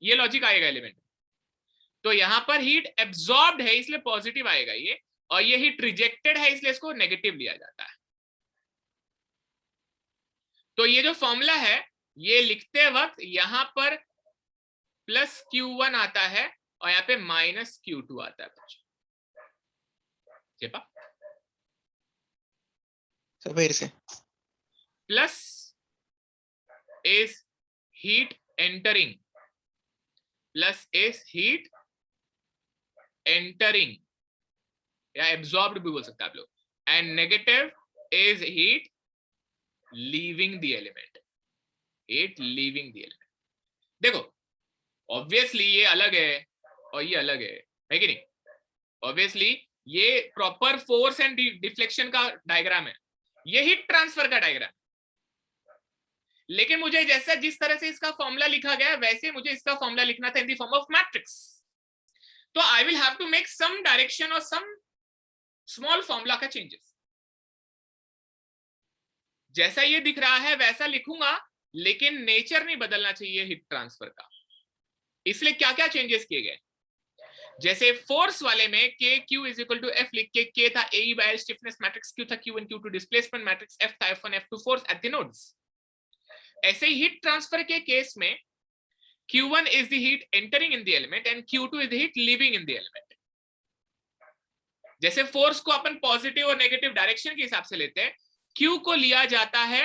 ये लॉजिक आएगा एलिमेंट। तो यहां पर हीट एब्जॉर्ब्ड है इसलिए पॉजिटिव आएगा ये, और ये हीट रिजेक्टेड है इसलिए इसको नेगेटिव लिया जाता है। तो ये जो फॉर्मूला है ये लिखते वक्त यहां पर प्लस Q1 आता है और यहाँ पे माइनस Q2 आता है। चेपा फिर से plus is heat entering, plus is heat entering या एब्जॉर्ब्ड भी बोल सकते हैं आप लोग, and negative is heat leaving the element, heat leaving the element. देखो ऑब्वियसली ये अलग है और ये अलग है कि नहीं? ऑब्वियसली ये प्रॉपर फोर्स एंड डिफ्लेक्शन का डायग्राम है, ये हीट ट्रांसफर का डायग्राम, लेकिन मुझे जैसा जिस तरह से इसका फॉर्मूला लिखा गया वैसे मुझे इसका फॉर्मूला लिखना था in the form of matrix. तो I will have to make some direction और सम स्मॉल फॉर्मूला का चेंजेस। जैसा ये दिख रहा है वैसा लिखूंगा, लेकिन नेचर नहीं बदलना चाहिए हीट ट्रांसफर का। इसलिए क्या क्या चेंजेस किए गए, जैसे फोर्स वाले में के Q is equal to F लिख के, के था ए बाय स्टिफनेस मैट्रिक्स, क्यू था Q1 Q2 displacement matrix, F था F1 F2 force at the nodes. ऐसे ही हीट ट्रांसफर के केस में Q1 is the heat entering in the element and Q2 is the heat leaving in the element। जैसे फोर्स को अपन पॉजिटिव और नेगेटिव डायरेक्शन के हिसाब से लेते हैं, Q को लिया जाता है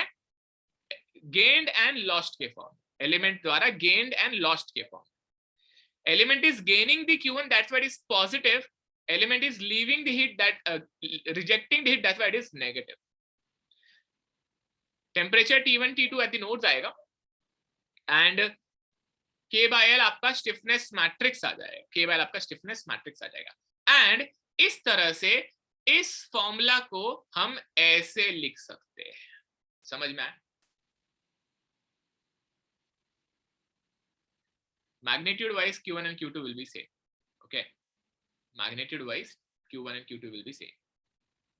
गेन्ड एंड लॉस्ट के फॉर्म, एलिमेंट द्वारा गेन्ड एंड लॉस्ट के form. Element is gaining the Q1, that's why it is positive. Element is leaving the heat, that rejecting the heat, that's why it is negative. Temperature T1 T2 at the nodes आएगा and K by L आपका स्टिफनेस मैट्रिक्स आ जाएगा, K by L आपका स्टिफनेस मैट्रिक्स आ जाएगा। एंड इस तरह से इस फॉर्मूला को हम ऐसे लिख सकते हैं, समझ में आया? Magnitude wise Q1 and Q2 will be same, okay? Magnitude wise Q1 and Q2 will be same,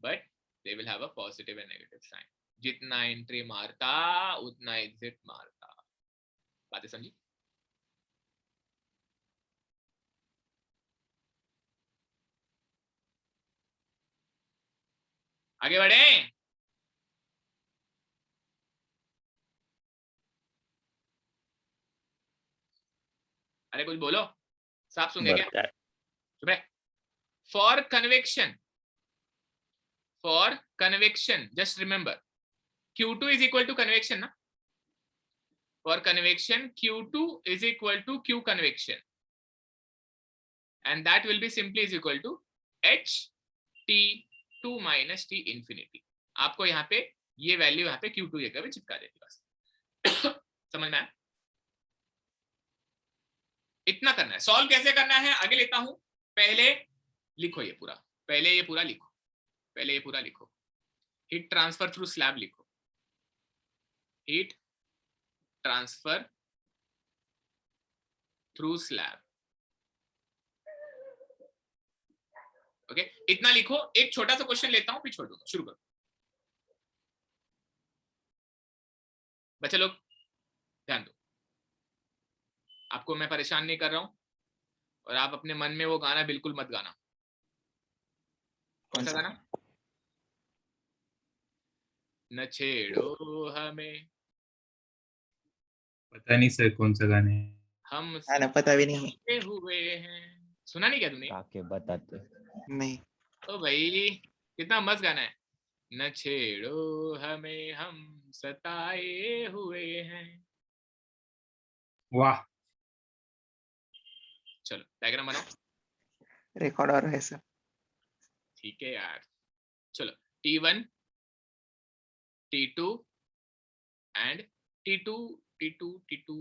but they will have a positive and negative sign। जितना एंट्री मारता उतना एग्जिट मारता। बातें समझी? आगे बढ़े। अरे कुछ बोलो, साफ सुन गए क्या? चुप रहे। For convection, just remember Q2 is equal to convection, na? For convection, Q2 is equal to Q convection, and that will be simply is equal to H T2 minus T infinity। आपको यहाँ पे ये वैल्यू यहाँ पे Q2 जगह पे चिपका देती बस। समझ में आया? इतना करना है। सॉल्व कैसे करना है आगे लेता हूं, पहले लिखो ये पूरा, पहले ये पूरा लिखो, पहले ये पूरा लिखो। हीट ट्रांसफर थ्रू स्लैब लिखो, heat transfer through slab, okay? इतना लिखो। एक छोटा सा क्वेश्चन लेता हूं फिर छोड़ दूंगा, शुरू करो। बच्चे लोग ध्यान दो, आपको मैं परेशान नहीं कर रहा हूं, और आप अपने मन में वो गाना बिल्कुल मत गाना। कौन सा गाना? न छेड़ो हमें, पता नहीं सर कौन सा गाना है, हम गाना पता भी नहीं हुए हैं। सुना नहीं क्या तुमने? आके बताते नहीं। ओ भाई कितना मस्त गाना है। न छेड़ो हमें हम सताए हुए हैं। वाह। चलो डायग्राम बनाओ। रिकॉर्ड और है सर। ठीक है यार, चलो T1 T2 and T2 T2 T2।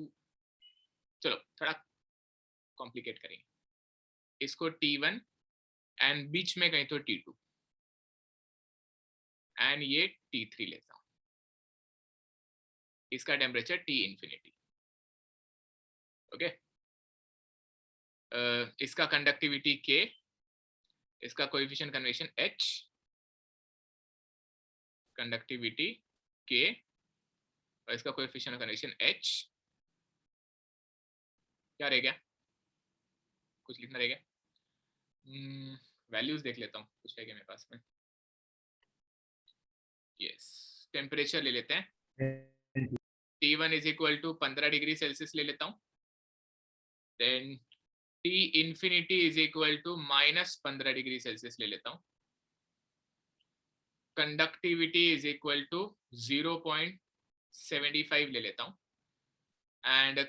चलो थोड़ा कॉम्प्लिकेट करेंगे इसको, T1 एंड बीच में कहीं तो T2 एंड ये T3 लेता हूं, इसका टेम्परेचर T इंफिनिटी, ओके? इसका कंडक्टिविटी K, इसका coefficient convection H, conductivity K और इसका कोएफिशिएंट ऑफ कंडक्शन H क्या रह गया, कुछ लिखना रह गया, वैल्यूज देख लेता हूँ कुछ है क्या मेरे पास में। यस, टेम्परेचर ले लेते हैं, T1 is equal to 15 degree Celsius ले लेता हूँ, then T infinity is equal to -15 degree Celsius ले लेता हूँ, कंडक्टिविटी इज इक्वल टू 0.75 ले लेता हूँ, एंड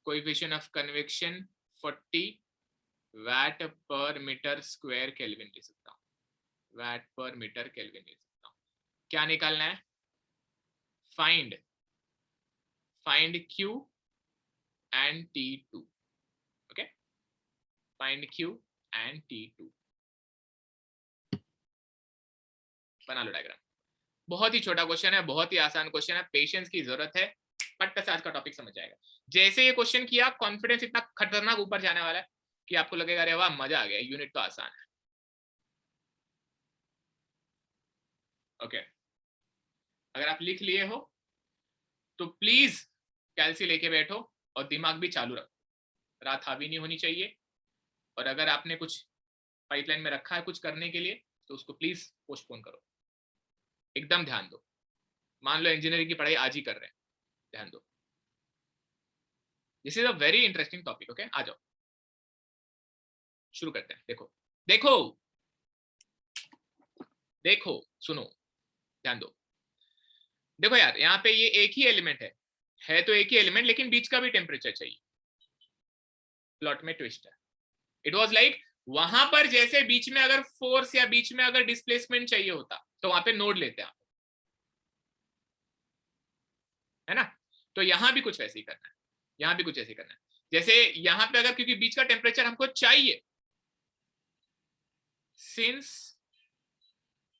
कोएफिशिएंट ऑफ कन्वेक्शन 40 वाट पर मीटर स्क्वायर केल्विन ले सकता हूँ, वाट पर मीटर केल्विन ले सकता हूँ। क्या निकालना है, find Q and T2, okay, find Q and T2, बना लो डायग्राम। बहुत ही छोटा क्वेश्चन है, बहुत ही आसान क्वेश्चन है, पेशेंस की जरूरत है, पट से आज का टॉपिक समझ जाएगा। जैसे ये क्वेश्चन किया, कॉन्फिडेंस इतना खतरनाक ऊपर जाने वाला है कि आपको लगेगा अरे वाह मजा आ गया, यूनिट तो आसान है। ओके, अगर आप लिख लिए हो तो प्लीज कैलसी लेके बैठो और दिमाग भी चालू रखो, रात हावी नहीं होनी चाहिए, और अगर आपने कुछ पाइपलाइन में रखा है कुछ करने के लिए तो उसको प्लीज पोस्टपोन करो, एकदम ध्यान दो। मान लो इंजीनियरिंग की पढ़ाई आज ही कर रहे हैं, ध्यान दो, this is a very interesting topic. Okay, आ जाओ शुरू करते हैं। देखो देखो देखो, सुनो, ध्यान दो। देखो यार, यहाँ पे ये एक ही एलिमेंट है तो एक ही एलिमेंट, लेकिन बीच का भी टेम्परेचर चाहिए। प्लॉट में ट्विस्ट है, इट वाज लाइक वहां पर जैसे बीच में अगर फोर्स या बीच में अगर डिस्प्लेसमेंट चाहिए होता तो वहां पे नोड लेते हैं, है ना। तो यहां भी कुछ वैसे ही करना है, यहां भी कुछ ऐसे करना है। जैसे यहां पे अगर, क्योंकि बीच का टेम्परेचर हमको चाहिए,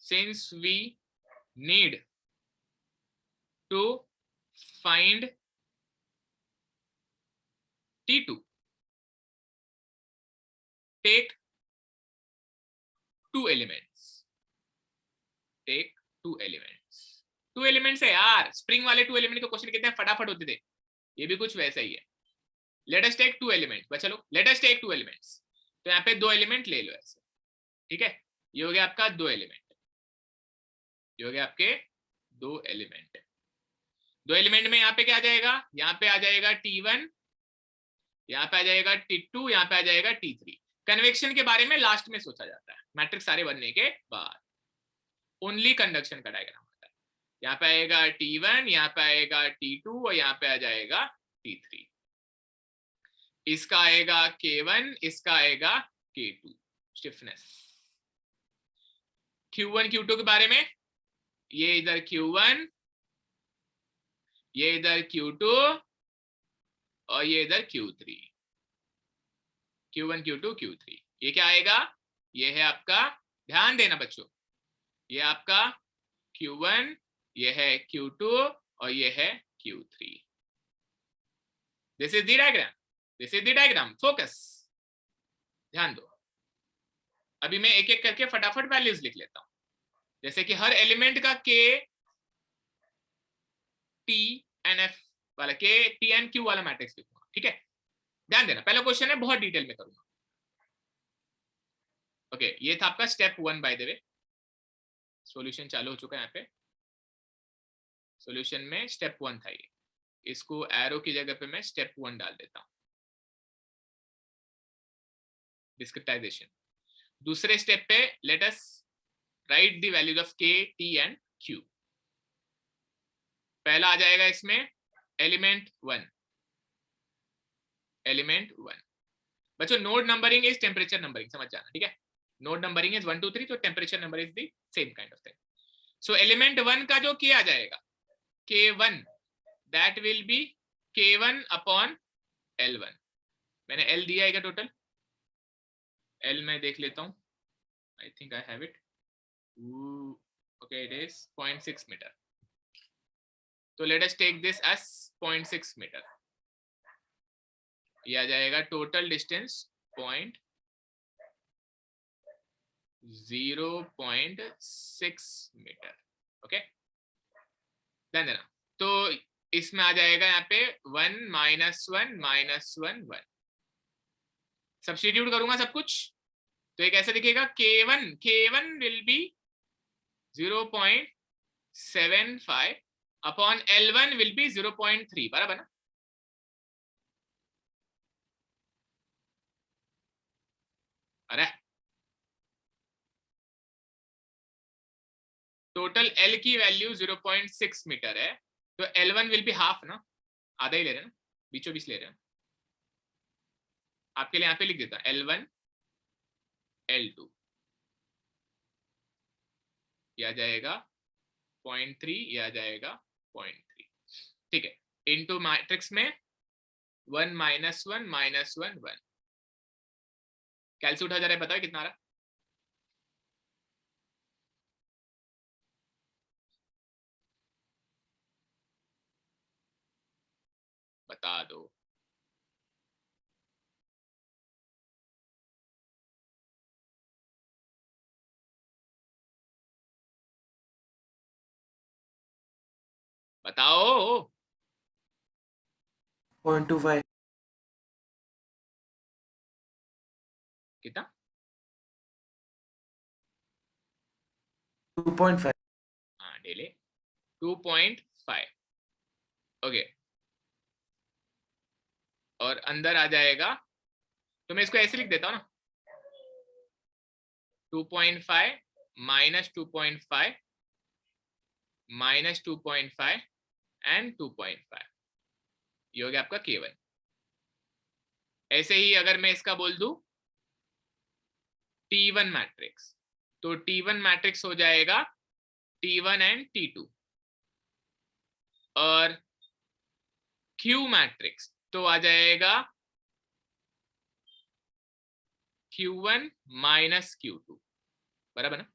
since we need to find T2, take two elements, take two elements है यार, स्प्रिंग वाले 2 एलिमेंट के क्वेश्चन कितने फटाफट होते थे, ये भी कुछ वैसा ही है। लेट अस टेक 2 एलिमेंट्स, बच्चा लोग लेट अस टेक 2 एलिमेंट्स, तो यहाँ पे 2 एलिमेंट ले लो ऐसे, ठीक है। ये हो गया आपका 2 एलिमेंट, ये हो गया आपके 2 एलिमेंट। 2 एलिमेंट में यहाँ पे क्या आ जाएगा, यहाँ पे आ जाएगा T1, यहाँ पे आ जाएगा T2, यहाँ पे आ जाएगा T3। कन्वेक्शन के बारे में लास्ट में सोचा जाता है, मैट्रिक्स सारे बनने के बाद, ओनली कंडक्शन का डायग्राम होता है। यहाँ पे आएगा T1, यहाँ पे आएगा T2 और यहाँ पे आ जाएगा T3। इसका आएगा K1, इसका आएगा K2 स्टिफनेस। Q1 Q2 के बारे में, ये इधर Q1, ये इधर Q2 और ये इधर Q3, Q1 Q2 Q3। ये क्या आएगा, ये है आपका, ध्यान देना बच्चों, ये आपका Q1, ये है Q2 और ये है Q3। This is the diagram, this is the diagram, focus, ध्यान दो। अभी मैं एक एक करके फटाफट वैल्यूज लिख लेता हूं, जैसे कि हर एलिमेंट का K T एंड F वाला, K T एंड Q वाला मैट्रिक्स लिखूंगा, ठीक है। ध्यान देना, पहला क्वेश्चन है, बहुत डिटेल में करूंगा। ओके, ये था आपका step 1 by the way, solution चालू हो चुका है यहाँ पे। सॉल्यूशन में स्टेप 1 था ये, इसको एरो की जगह पे मैं स्टेप 1 डाल देता हूं, डिस्क्रिप्टाइजेशन। दूसरे स्टेप पे let us right the values of K T and Q। पहला आ जाएगा इसमें एलिमेंट 1, एलिमेंट 1। बच्चों node numbering is temperature numbering, समझ जाना, ठीक है। नोड नंबरिंग इज 1 2 3, तो temperature number is the same kind of thing. So element 1 का जो K आ जाएगा, K1, that will be K1 upon L1। मैंने L दिया है क्या टोटल, L मैं देख लेता हूं, I think I have it, okay it is 0.6 metre. तो let us take this as 0.6 metre, ये आ जाएगा टोटल डिस्टेंस 0.6 मीटर, ओके, ध्यान देना। तो इसमें आ जाएगा यहाँ पे 1 -1 -1 1। सब्स्टिट्यूट करूंगा सब कुछ तो एक ऐसे दिखेगा K1 will be 0.75 upon L1 will be 0.3, बराबर ना? अरे टोटल L की वैल्यू 0.6 मीटर है तो L1 विल बी हाफ ना, आधा ही ले रहे हैं ना, बीचों बीच ले रहे हैं। आपके लिए यहाँ पे लिख देता L1 L2 यह आ जाएगा 0.3, यह आ जाएगा 0.3, ठीक है, इनटू मैट्रिक्स में 1 -1 -1 1। कैलकुलेट हो जा रहा है, बताओ कितना आ रहा? बता दो। बताओ 0.25 कितना? 2.5 हाँ डेले 2.5, ओके, और अंदर आ जाएगा तो मैं इसको ऐसे लिख देता हूँ ना, 2.5 -2.5 -2.5 एंड 2.5, ये हो गया आपका K1। ऐसे ही अगर मैं इसका बोल दूं T1 मैट्रिक्स तो T1 मैट्रिक्स हो जाएगा T1 एंड T2, और Q मैट्रिक्स तो आ जाएगा Q1 माइनस Q2, बराबर ना?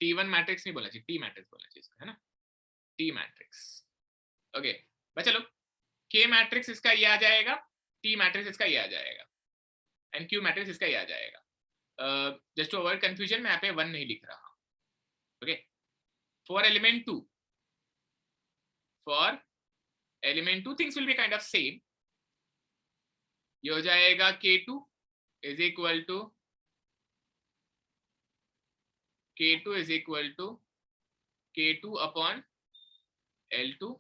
T1 मैट्रिक्स नहीं बोलना चाहिए, T मैट्रिक्स बोलना चाहिए इसका, है ना? T मैट्रिक्स, ओके भाई। चलो K मैट्रिक्स इसका ये आ जाएगा, T मैट्रिक्स इसका ये आ जाएगा, एंड Q मैट्रिक्स इसका ये आ जाएगा। जस्ट टू अवॉइड कंफ्यूजन मैं यहाँ पे 1 नहीं लिख रहा, okay. For element 2 things will be kind of same. ये हो जाएगा K2 is equal to K2 upon L2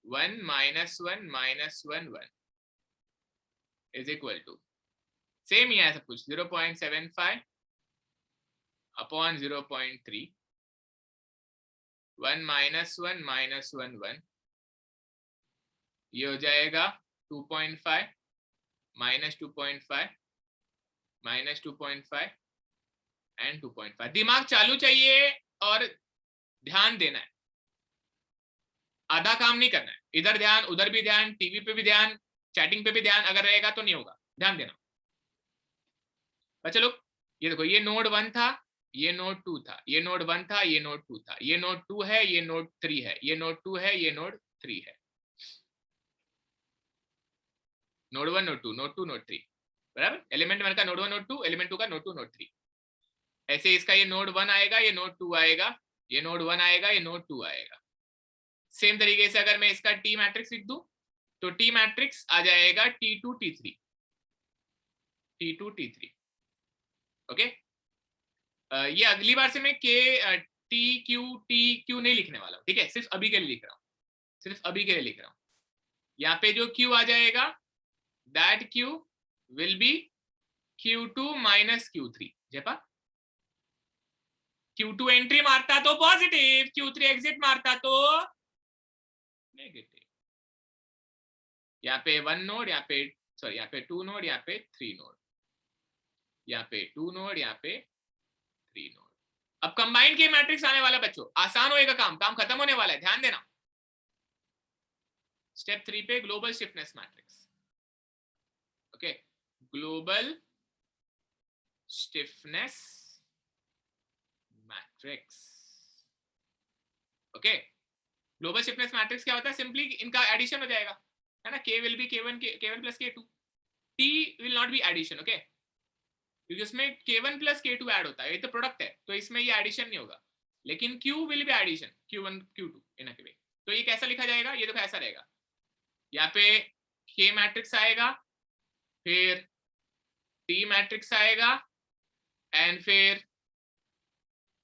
1 -1 -1 1 is equal to same ही है सब कुछ 0.75 अपॉन 0.3 1 -1 -1 1, ये हो जाएगा 2.5 -2.5 -2.5 एंड 2.5। दिमाग चालू चाहिए और ध्यान देना है, आधा काम नहीं करना है, इधर ध्यान उधर भी ध्यान, टीवी पे भी ध्यान, चैटिंग पे भी ध्यान, अगर रहेगा तो नहीं होगा, ध्यान देना। चलो ये देखो, ये नोड 1 था, ये नोड 2 था, ये नोड 1 था, ये नोड 2 था, ये नोड 2 है, ये नोड 3 है, ये नोड 2 है, ये नोड 3 है, नोड 1 नोड 2 नोड 2 नोड 3, बराबर। एलिमेंट 1 का नोड 1 नोड 2, एलिमेंट 2 का नोड 2 नोड 3। ऐसे इसका ये नोड 1 आएगा, ये नोड 2 आएगा, ये नोड 1 आएगा, ये नोड 2 आएगा। सेम तरीके से अगर मैं इसका टी मैट्रिक्स लिख दूं तो टी मैट्रिक्स आ जाएगा T2 T3 ओके। ये अगली बार से मैं टी क्यू नहीं लिखने वाला हूं, ठीक है, सिर्फ अभी के लिए लिख रहा हूं, सिर्फ अभी के लिए लिख रहा हूं। यहाँ पे जो Q आ जाएगा that Q will B Q2 minus Q3। जेपा Q2 entry मारता तो पॉजिटिव, Q3 एग्जिट मारता तो नेगेटिव। यहाँ पे 1 नोड, यहाँ पे सॉरी, यहाँ पे 2 नोड, यहाँ पे 3 नोड, यहाँ पे 2 नोड, यहाँ पे 3 नोड। अब कंबाइंड के मैट्रिक्स आने वाला बच्चों, आसान होएगा काम, काम खत्म होने वाला है, ध्यान देना। स्टेप 3 पे global stiffness matrix, okay, global stiffness matrix, okay. Global stiffness matrix क्या होता है? सिंपली इनका एडिशन हो जाएगा, है ना, K will be K1 K1 plus K2, T will not be addition, okay. क्योंकि उसमें K1 प्लस K2 ऐड होता है, ये तो प्रोडक्ट है, तो इसमें ये एडिशन नहीं होगा, लेकिन Q will be addition, Q1 Q2 in a way. तो ये कैसा लिखा जाएगा, ये देखो ऐसा रहेगा, यहाँ पे K मैट्रिक्स आएगा, फिर T मैट्रिक्स आएगा, एंड फिर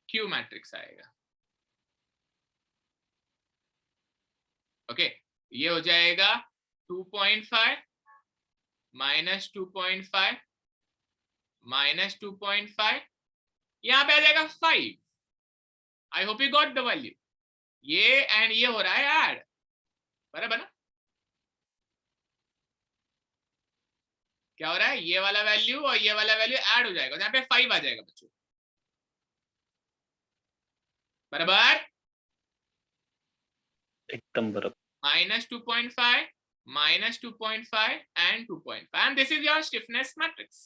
Q मैट्रिक्स आएगा। ओके, ये हो जाएगा 2.5 माइनस 2.5 माइनस 2.5, यहां पे आ जाएगा 5। I hope you got the value. ये एंड ये हो रहा है ऐड, बराबर ना? क्या हो रहा है, ये वाला वैल्यू और ये वाला वैल्यू ऐड हो जाएगा, यहाँ पे 5 आ जाएगा बच्चों, बराबर? एकदम बराबर। Minus 2.5 minus 2.5 and 2.5, and this is your stiffness matrix.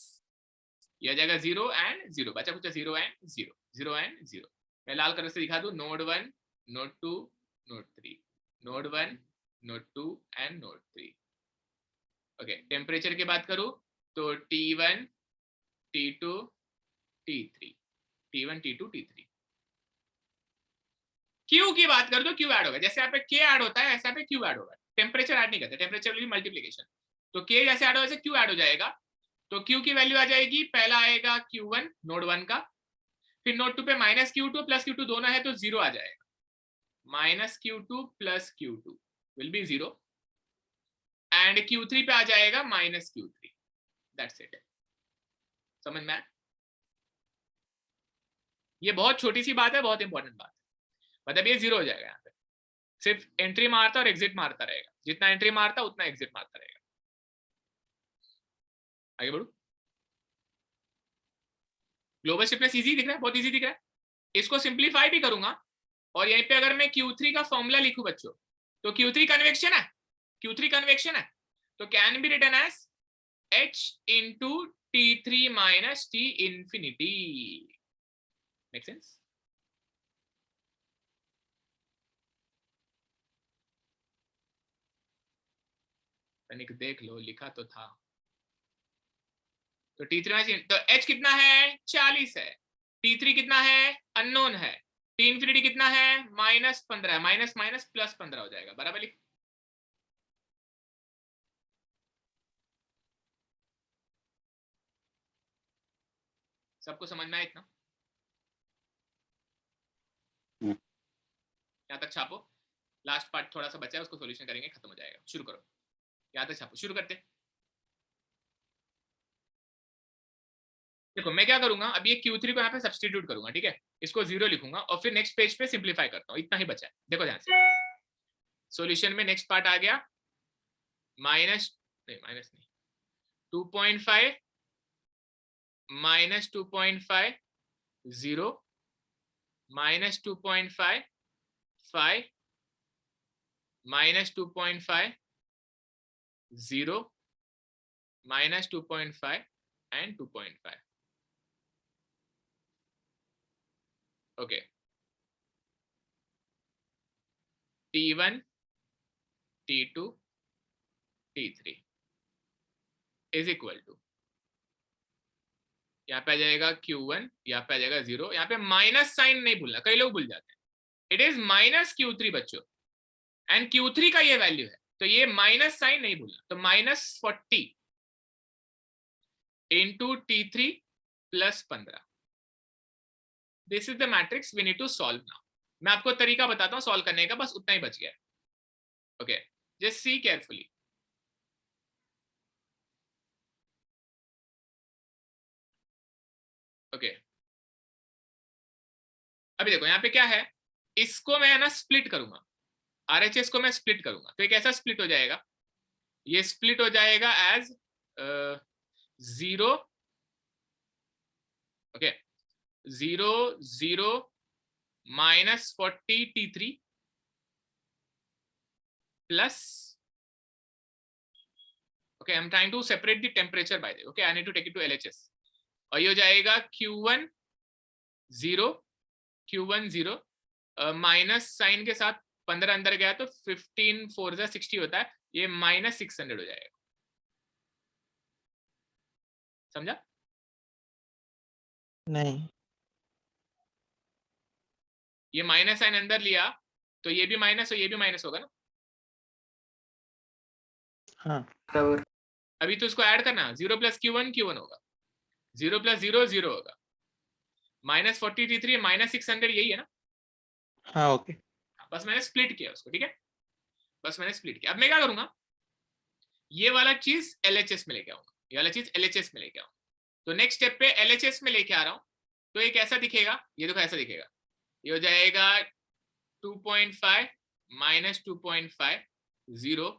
ये आ जाएगा 0 एंड 0, बचा कुछ 0 एंड 0, 0 एंड 0। मैं लाल कलर से दिखा दूं, node 1, node 2, node 3, node 1, node 2 and node 3। Okay, temperature की बात करूं तो T1, T2, T3, T1, T2, T3। Q की बात करूं तो Q ऐड होगा, जैसे यहाँ पे K ऐड होता है ऐसे यहाँ पे Q ऐड होगा। टेम्परेचर ऐड नहीं करते, टेम्परेचर विल बी मल्टीप्लिकेशन, तो K जैसे ऐड होगा वैसे Q ऐड हो जाएगा। तो Q की वैल्यू आ जाएगी, पहला आएगा Q1 नोड 1 का, फिर नोड 2 पे माइनस Q2 प्लस Q2 दोनों है तो 0 आ जाएगा, minus Q2 plus Q2 will be 0, and Q3 पे आ जाएगा माइनस Q3। That's it. समझ में आया? ये बहुत छोटी सी बात है, बहुत इंपॉर्टेंट बात है। मतलब ये 0 हो जाएगा, यहाँ पे सिर्फ एंट्री मारता और एग्जिट मारता रहेगा, जितना एंट्री मारता उतना एग्जिट मारता रहेगा। आगे बढ़ू। ग्लोबल स्टिफनेस इजी दिख रहा है, बहुत इजी दिख रहा है। इसको सिंप्लीफाई भी करूंगा, और यहीं पे अगर मैं Q3 का फॉर्मूला लिखूं बच्चों, तो Q3 कन्वेक्शन है, Q3 कन्वेक्शन है, तो can be written as H into T3 minus T infinity। Make sense? तनिक देख लो, लिखा तो था। तो T3 माइनस, तो H कितना है, 40 है, T3 कितना है, अननोन है, T इंफिनिटी कितना है, -15, माइनस माइनस प्लस 15 हो जाएगा, बराबर लिख। सबको समझ में आया इतना? यहाँ तक छापो, लास्ट पार्ट थोड़ा सा बचा है, उसको सॉल्यूशन करेंगे, खत्म हो जाएगा। शुरू करो, यहाँ तक छापो, शुरू करते। देखो मैं क्या करूंगा, अब ये Q3 को यहाँ पे सब्स्टिट्यूट करूंगा, ठीक है, इसको 0 लिखूंगा और फिर नेक्स्ट पेज पे सिंप्लीफाई करता हूँ, इतना ही बचा है। देखो ध्यान से, सॉल्यूशन में नेक्स्ट पार्ट आ गया, माइनस नहीं 2.5 minus 2.5 0 minus 2.5 5 minus 2.5 0 minus 2.5 and 2.5। Okay, T1, T2, T3 is equal to, यहाँ पे आ जाएगा Q1, यहाँ पे आ जाएगा 0, यहाँ पे माइनस साइन नहीं भूलना, कई लोग भूल जाते हैं। इट इज माइनस Q3 बच्चों, एंड Q3 का ये वैल्यू है, तो ये माइनस साइन नहीं भूलना, तो -40 into T3 plus 15। This is the matrix we need to solve now. मैं आपको तरीका बताता हूँ सॉल्व करने का, बस उतना ही बच गया। Okay, just see carefully. Okay, अभी देखो यहाँ पे क्या है, इसको मैं ना स्प्लिट करूंगा, RHS को मैं स्प्लिट करूंगा, तो एक ऐसा स्प्लिट हो जाएगा, ये स्प्लिट हो जाएगा as 0, okay, 0 0 -40 T3 plus, okay, I'm trying to separate the temperature by the way, okay, I need to take it to LHS, और ये हो जाएगा Q1 0 Q1 0 माइनस साइन के साथ 15 अंदर गया तो 15 4 60 होता है, ये -600 हो जाएगा। समझा? नहीं, ये माइनस साइन अंदर लिया तो ये भी माइनस और ये भी माइनस होगा ना। हाँ बराबर। अभी तो इसको ऐड करना, 0 प्लस Q1 होगा, 0 प्लस 0 0 होगा, माइनस 40T3 माइनस 600 यही है ना। हाँ ओके। बस मैंने स्प्लिट किया उसको, ठीक है, बस मैंने स्प्लिट किया। अब मैं क्या करूंगा, ये वाला चीज LHS में लेके आऊंगा, ये वाला चीज LHS में लेके आऊंगा। तो नेक्स्ट स्टेप पे LHS में लेके आ रहा हूं, तो ये कैसा दिखेगा, ये देखो ऐसा दिखेगा, ये हो जाएगा 2.5 minus 2.5 0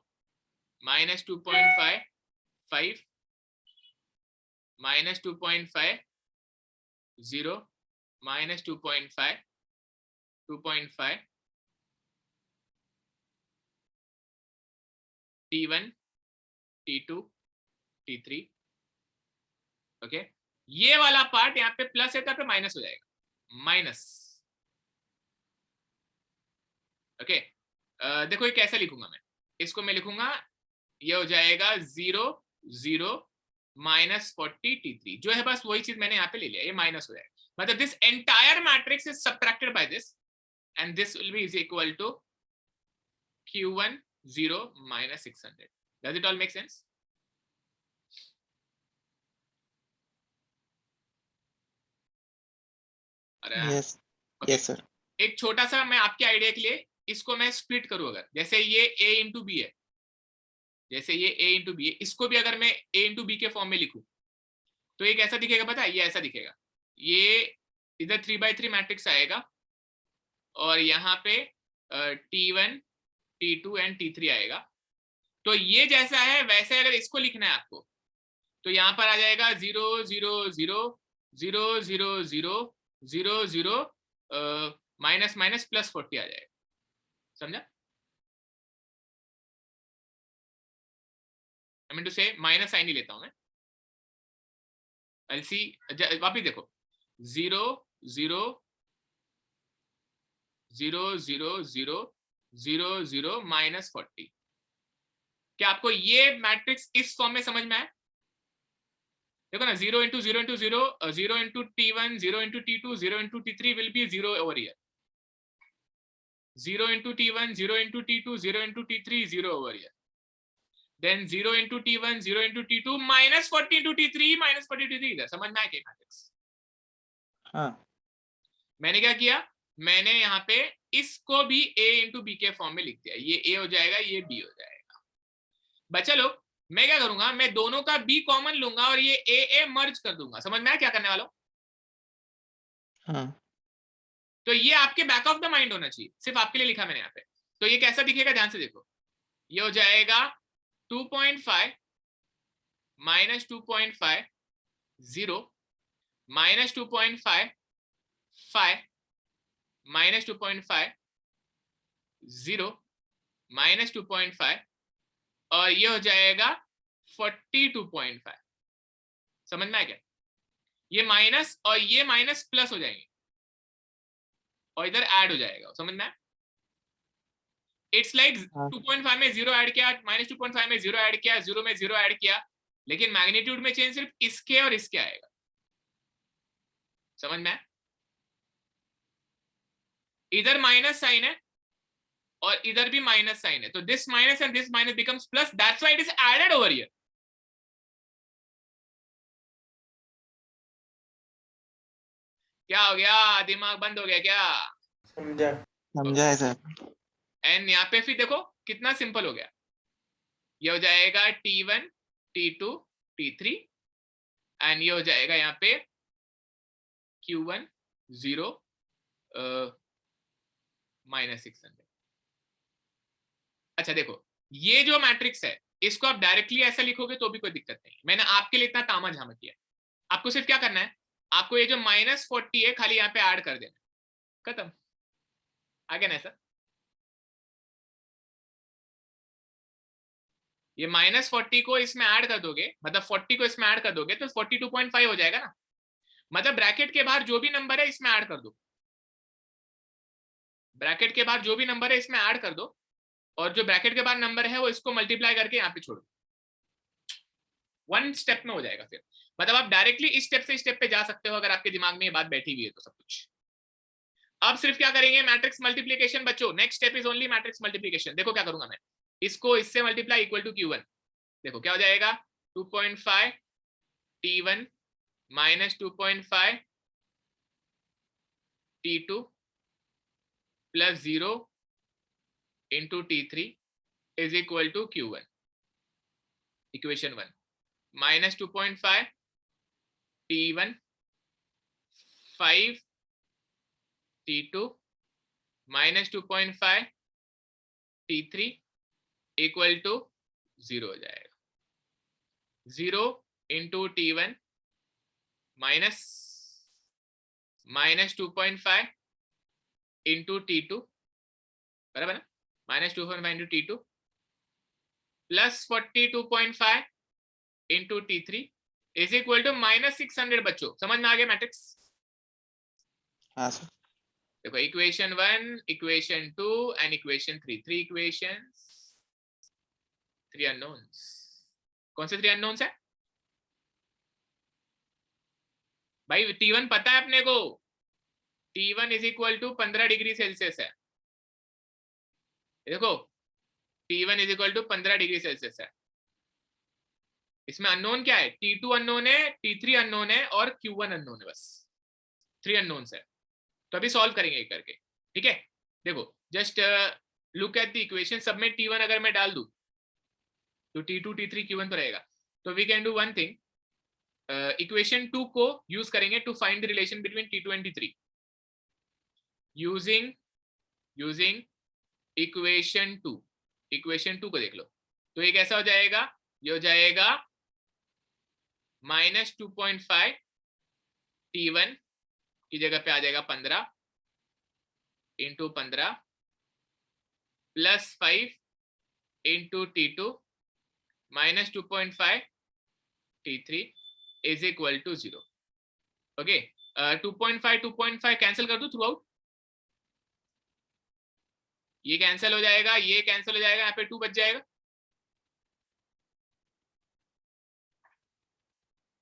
minus 2.5 5 minus 2.5 0 minus 2.5 2.5 T1 T2 T3 okay. ये वाला पार्ट यहाँ पे प्लस है, पे माइनस हो जाएगा, माइनस। ओके देखो ये कैसे लिखूंगा मैं, इसको मैं लिखूंगा, ये हो जाएगा 0 0 माइनस 40T3 जो है, बस वही चीज मैंने यहाँ पे ले लिया, ये माइनस हो जाएगा। मतलब this entire matrix is subtracted by this and this will be is equal to Q1 0 minus 600. Does it all make sense? Yes yes sir. एक छोटा सा मैं आपके आइडिया के लिए इसको मैं स्प्लिट करूं, अगर जैसे ये A इंटू बी है, जैसे ये A इंटू बी है, इसको भी अगर मैं A इंटू बी के फॉर्म में लिखूं तो ये कैसा दिखेगा पता है, ये ऐसा दिखेगा, ये इधर 3x3 मैट्रिक्स आएगा और यहाँ पे T1 T2 एंड T3 आएगा। तो ये जैसा है वैसे अगर इसको लिखना है आपको तो यहाँ पर आ जाएगा 0 0 0 0 0 0 0 0 माइनस माइनस प्लस 40 आ जाएगा, समझा। आई मीन टू से माइनस साइन ही लेता हूं मैं, एलसी वापिस देखो 0 0 0 0 0 0 0 माइनस 40। क्या आपको ये मैट्रिक्स इस फॉर्म में समझ में आया? देखो ना 0 into 0 into 0 0 into T1 0 into T2 0 into T3 will be 0 over here, 0 into T1 0 into T2 0 into T3 0 over here, then 0 into T1 0 into T2 minus 40 into T3 minus 40 into T3 इधर समझ में आया क्या मैट्रिक्स? हाँ मैंने क्या किया, मैंने यहाँ पे इसको भी A into B के फॉर्म में लिख दिया, ये A हो जाएगा ये B हो जाएगा। बच्चा लोग मैं क्या करूंगा, मैं दोनों का B कॉमन लूंगा और ये A मर्ज कर दूंगा, समझ में आया क्या करने वाला हूं? हाँ तो ये आपके बैक ऑफ द माइंड होना चाहिए, सिर्फ आपके लिए लिखा मैंने यहाँ पे। तो ये कैसा दिखेगा ध्यान से देखो, ये हो जाएगा 2.5 माइनस 2.5 0 माइनस 2.5 5 माइनस 2.5 0 माइनस 2.5 और ये हो जाएगा 42.5। समझ में आया क्या? ये माइनस और ये माइनस प्लस हो जाएंगे और इधर ऐड हो जाएगा, समझ में आया? इट्स लाइक 2.5 में 0 ऐड किया, माइनस 2.5 में 0 ऐड किया, 0 में 0 ऐड किया, लेकिन मैग्नीट्यूड में चेंज सिर्फ इसके और इसके आएगा, समझ में आया? इधर माइनस साइन है और इधर भी माइनस साइन है, तो this minus and this minus becomes plus, that's why it is added over here. क्या हो गया, दिमाग बंद हो गया क्या? समझा। समझा है सर। एंड यहाँ पे फिर देखो कितना सिंपल हो गया, ये हो जाएगा T1 T2 T3 एंड ये हो जाएगा यहाँ पे Q1 0 माइनस 600। अच्छा देखो ये जो मैट्रिक्स है इसको आप डायरेक्टली ऐसा लिखोगे तो भी कोई दिक्कत नहीं, मैंने आपके लिए इतना तामा झामा किया। आपको सिर्फ क्या करना है, आपको ये जो माइनस 40 है खाली यहाँ पे ऐड कर देना, खत्म, आगे ना सर। ये माइनस 40 को इसमें ऐड कर दोगे, मतलब 40 को इसमें ऐड कर दोगे तो 42.5 हो जाएगा ना, मतलब ब्रैकेट के बाहर जो भी नंबर है इसमें ऐड कर दो, ब्रैकेट के बाहर जो भी नंबर है इसमें ऐड कर दो और जो ब्रैकेट के बाहर नंबर है वो इसको मल्टीप्लाई करके यहाँ पे छोड़ो, वन स्टेप में हो जाएगा फिर। मतलब आप डायरेक्टली इस स्टेप से स्टेप पे जा सकते हो अगर आपके दिमाग में ये बात बैठी हुई है तो सब कुछ। अब सिर्फ क्या करेंगे, मैट्रिक्स मल्टीप्लीकेशन बच्चों, next step is only matrix multiplication. देखो क्या करूंगा मैं, इसको इससे मल्टीप्लाई इक्वल टू Q1, देखो क्या हो जाएगा 2.5 T1 minus 2.5 T2 plus 0 into T3 is equal to Q1, equation 1 minus 2.5 T1 5 T2 minus 2.5 T3 equal to 0 हो जाएगा, 0 into T1 minus 2.5 into T2, बराबर ना, minus 2.5 into T2 plus 42.5 into T3 is equal to minus 600। बच्चों समझ में आ गया मैट्रिक्स? हाँ सर। देखो equation 1, equation 2 and equation 3, 3 equations, 3 unknowns. कौन से 3 अननोन्स है भाई? T1 पता है अपने को, T1 is equal to 15 degree Celsius है। देखो T1 is equal to 15 degree Celsius है। इसमें अननोन क्या है? T2 अननोन है, T3 अननोन है और Q1 अननोन है, बस 3 अननोन्स है। तो अभी सॉल्व करेंगे एक करके, ठीक है? देखो just look at the equation, सब में T1 अगर मैं डाल दूं तो T2 T3 Q1 तो रहेगा। तो we can do one thing, equation 2 को यूज करेंगे to find the relation between T2 and T3 using equation 2। Equation 2 को देख लो, तो ये कैसा हो जाएगा? ये हो जाएगा माइनस 2.5 T1 की जगह पे आ जाएगा 15 into 15 plus 5 into T2 minus 2.5 T3 is equal to 0। Okay, 2.5 cancel कर दो थ्रू आउट, ये कैंसिल हो जाएगा, ये कैंसिल हो जाएगा, यहाँ पे 2 बच जाएगा।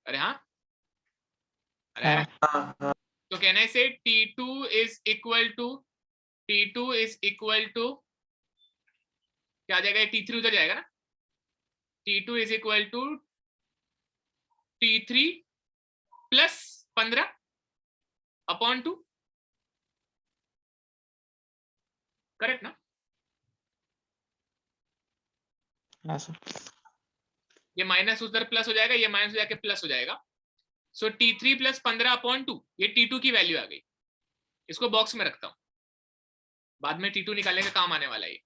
अरे हाँ, अरे हाँ। तो कहने से T2 इज इक्वल टू क्या आ जाएगा? T3 उधर जाएगा ना, T2 is equal to T3 plus 15 upon 2, correct ना? हाँ सर। ये माइनस उधर प्लस हो जाएगा, ये माइनस हो जाके प्लस हो जाएगा। सो T3 प्लस 15 अपॉन 2, ये T2 की वैल्यू आ गई। इसको बॉक्स में रखता हूं, बाद में T2 निकालने का काम आने वाला है।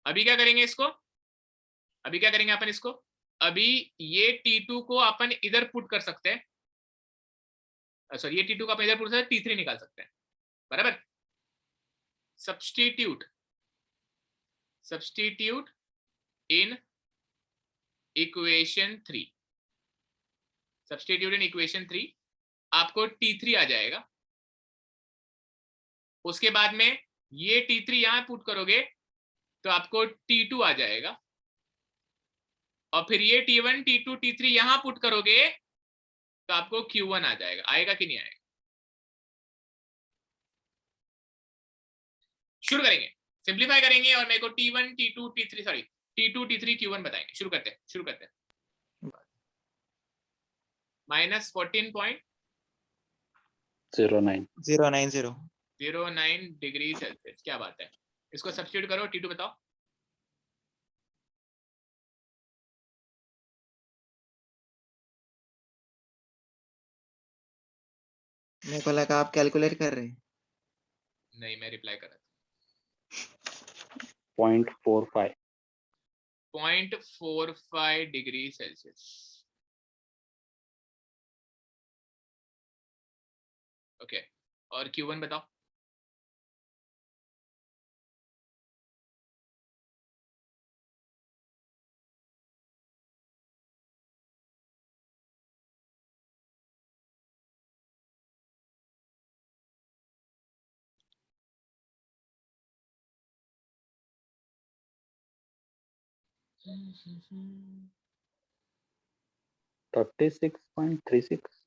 अभी क्या करेंगे इसको, अभी क्या करेंगे अपन इसको, अभी ये T2 को अपन इधर पुट कर सकते हैं, सॉरी ये T2 को अपन इधर पुट कर सकते हैं, T3 निकाल सकते हैं, बराबर? Substitute in equation 3, substitute in equation 3, आपको T3 आ जाएगा। उसके बाद में ये T3 यहां पुट करोगे तो आपको T2 आ जाएगा, और फिर ये T1 T2 T3 यहां पुट करोगे तो आपको Q1 आ जाएगा। आएगा कि नहीं आएगा? शुरू करेंगे, सिंप्लीफाई करेंगे और मेरे को T1 T2 T3 sorry T2 T3 Q1 बताएंगे। शुरू करते हैं माइनस 14.09 डिग्री सेल्सियस, क्या बात है। इसको सब्स्टिट्यूट करो, T2 बताओ। मेरे को लगा आप कैलकुलेट कर रहे हैं। नहीं, मैं रिप्लाई कर रहा था। 0.45 0.45 डिग्री सेल्सियस। ओके, और Q1 बताओ। 36.36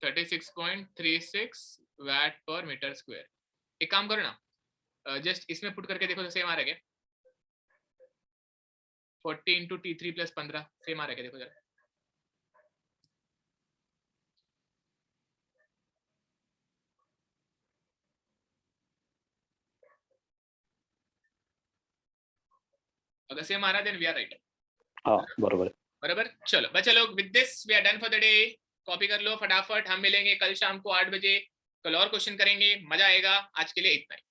36.36 watt per meter square. एक काम करो ना, जस्ट इसमें पुट करके देखो तो सेम आ रहा है क्या? 40 into T3 plus 15 सेम आ रहा है क्या? देखो जरा। अगर सेम आ रहा है देन वी आर राइट। हाँ बराबर बराबर। चलो बच्चा लोग, with this we are done for the day. Copy कर लो फटाफट, हम मिलेंगे कल शाम को 8 बजे, कल और क्वेश्चन करेंगे, मजा आएगा। आज के लिए इतना ही।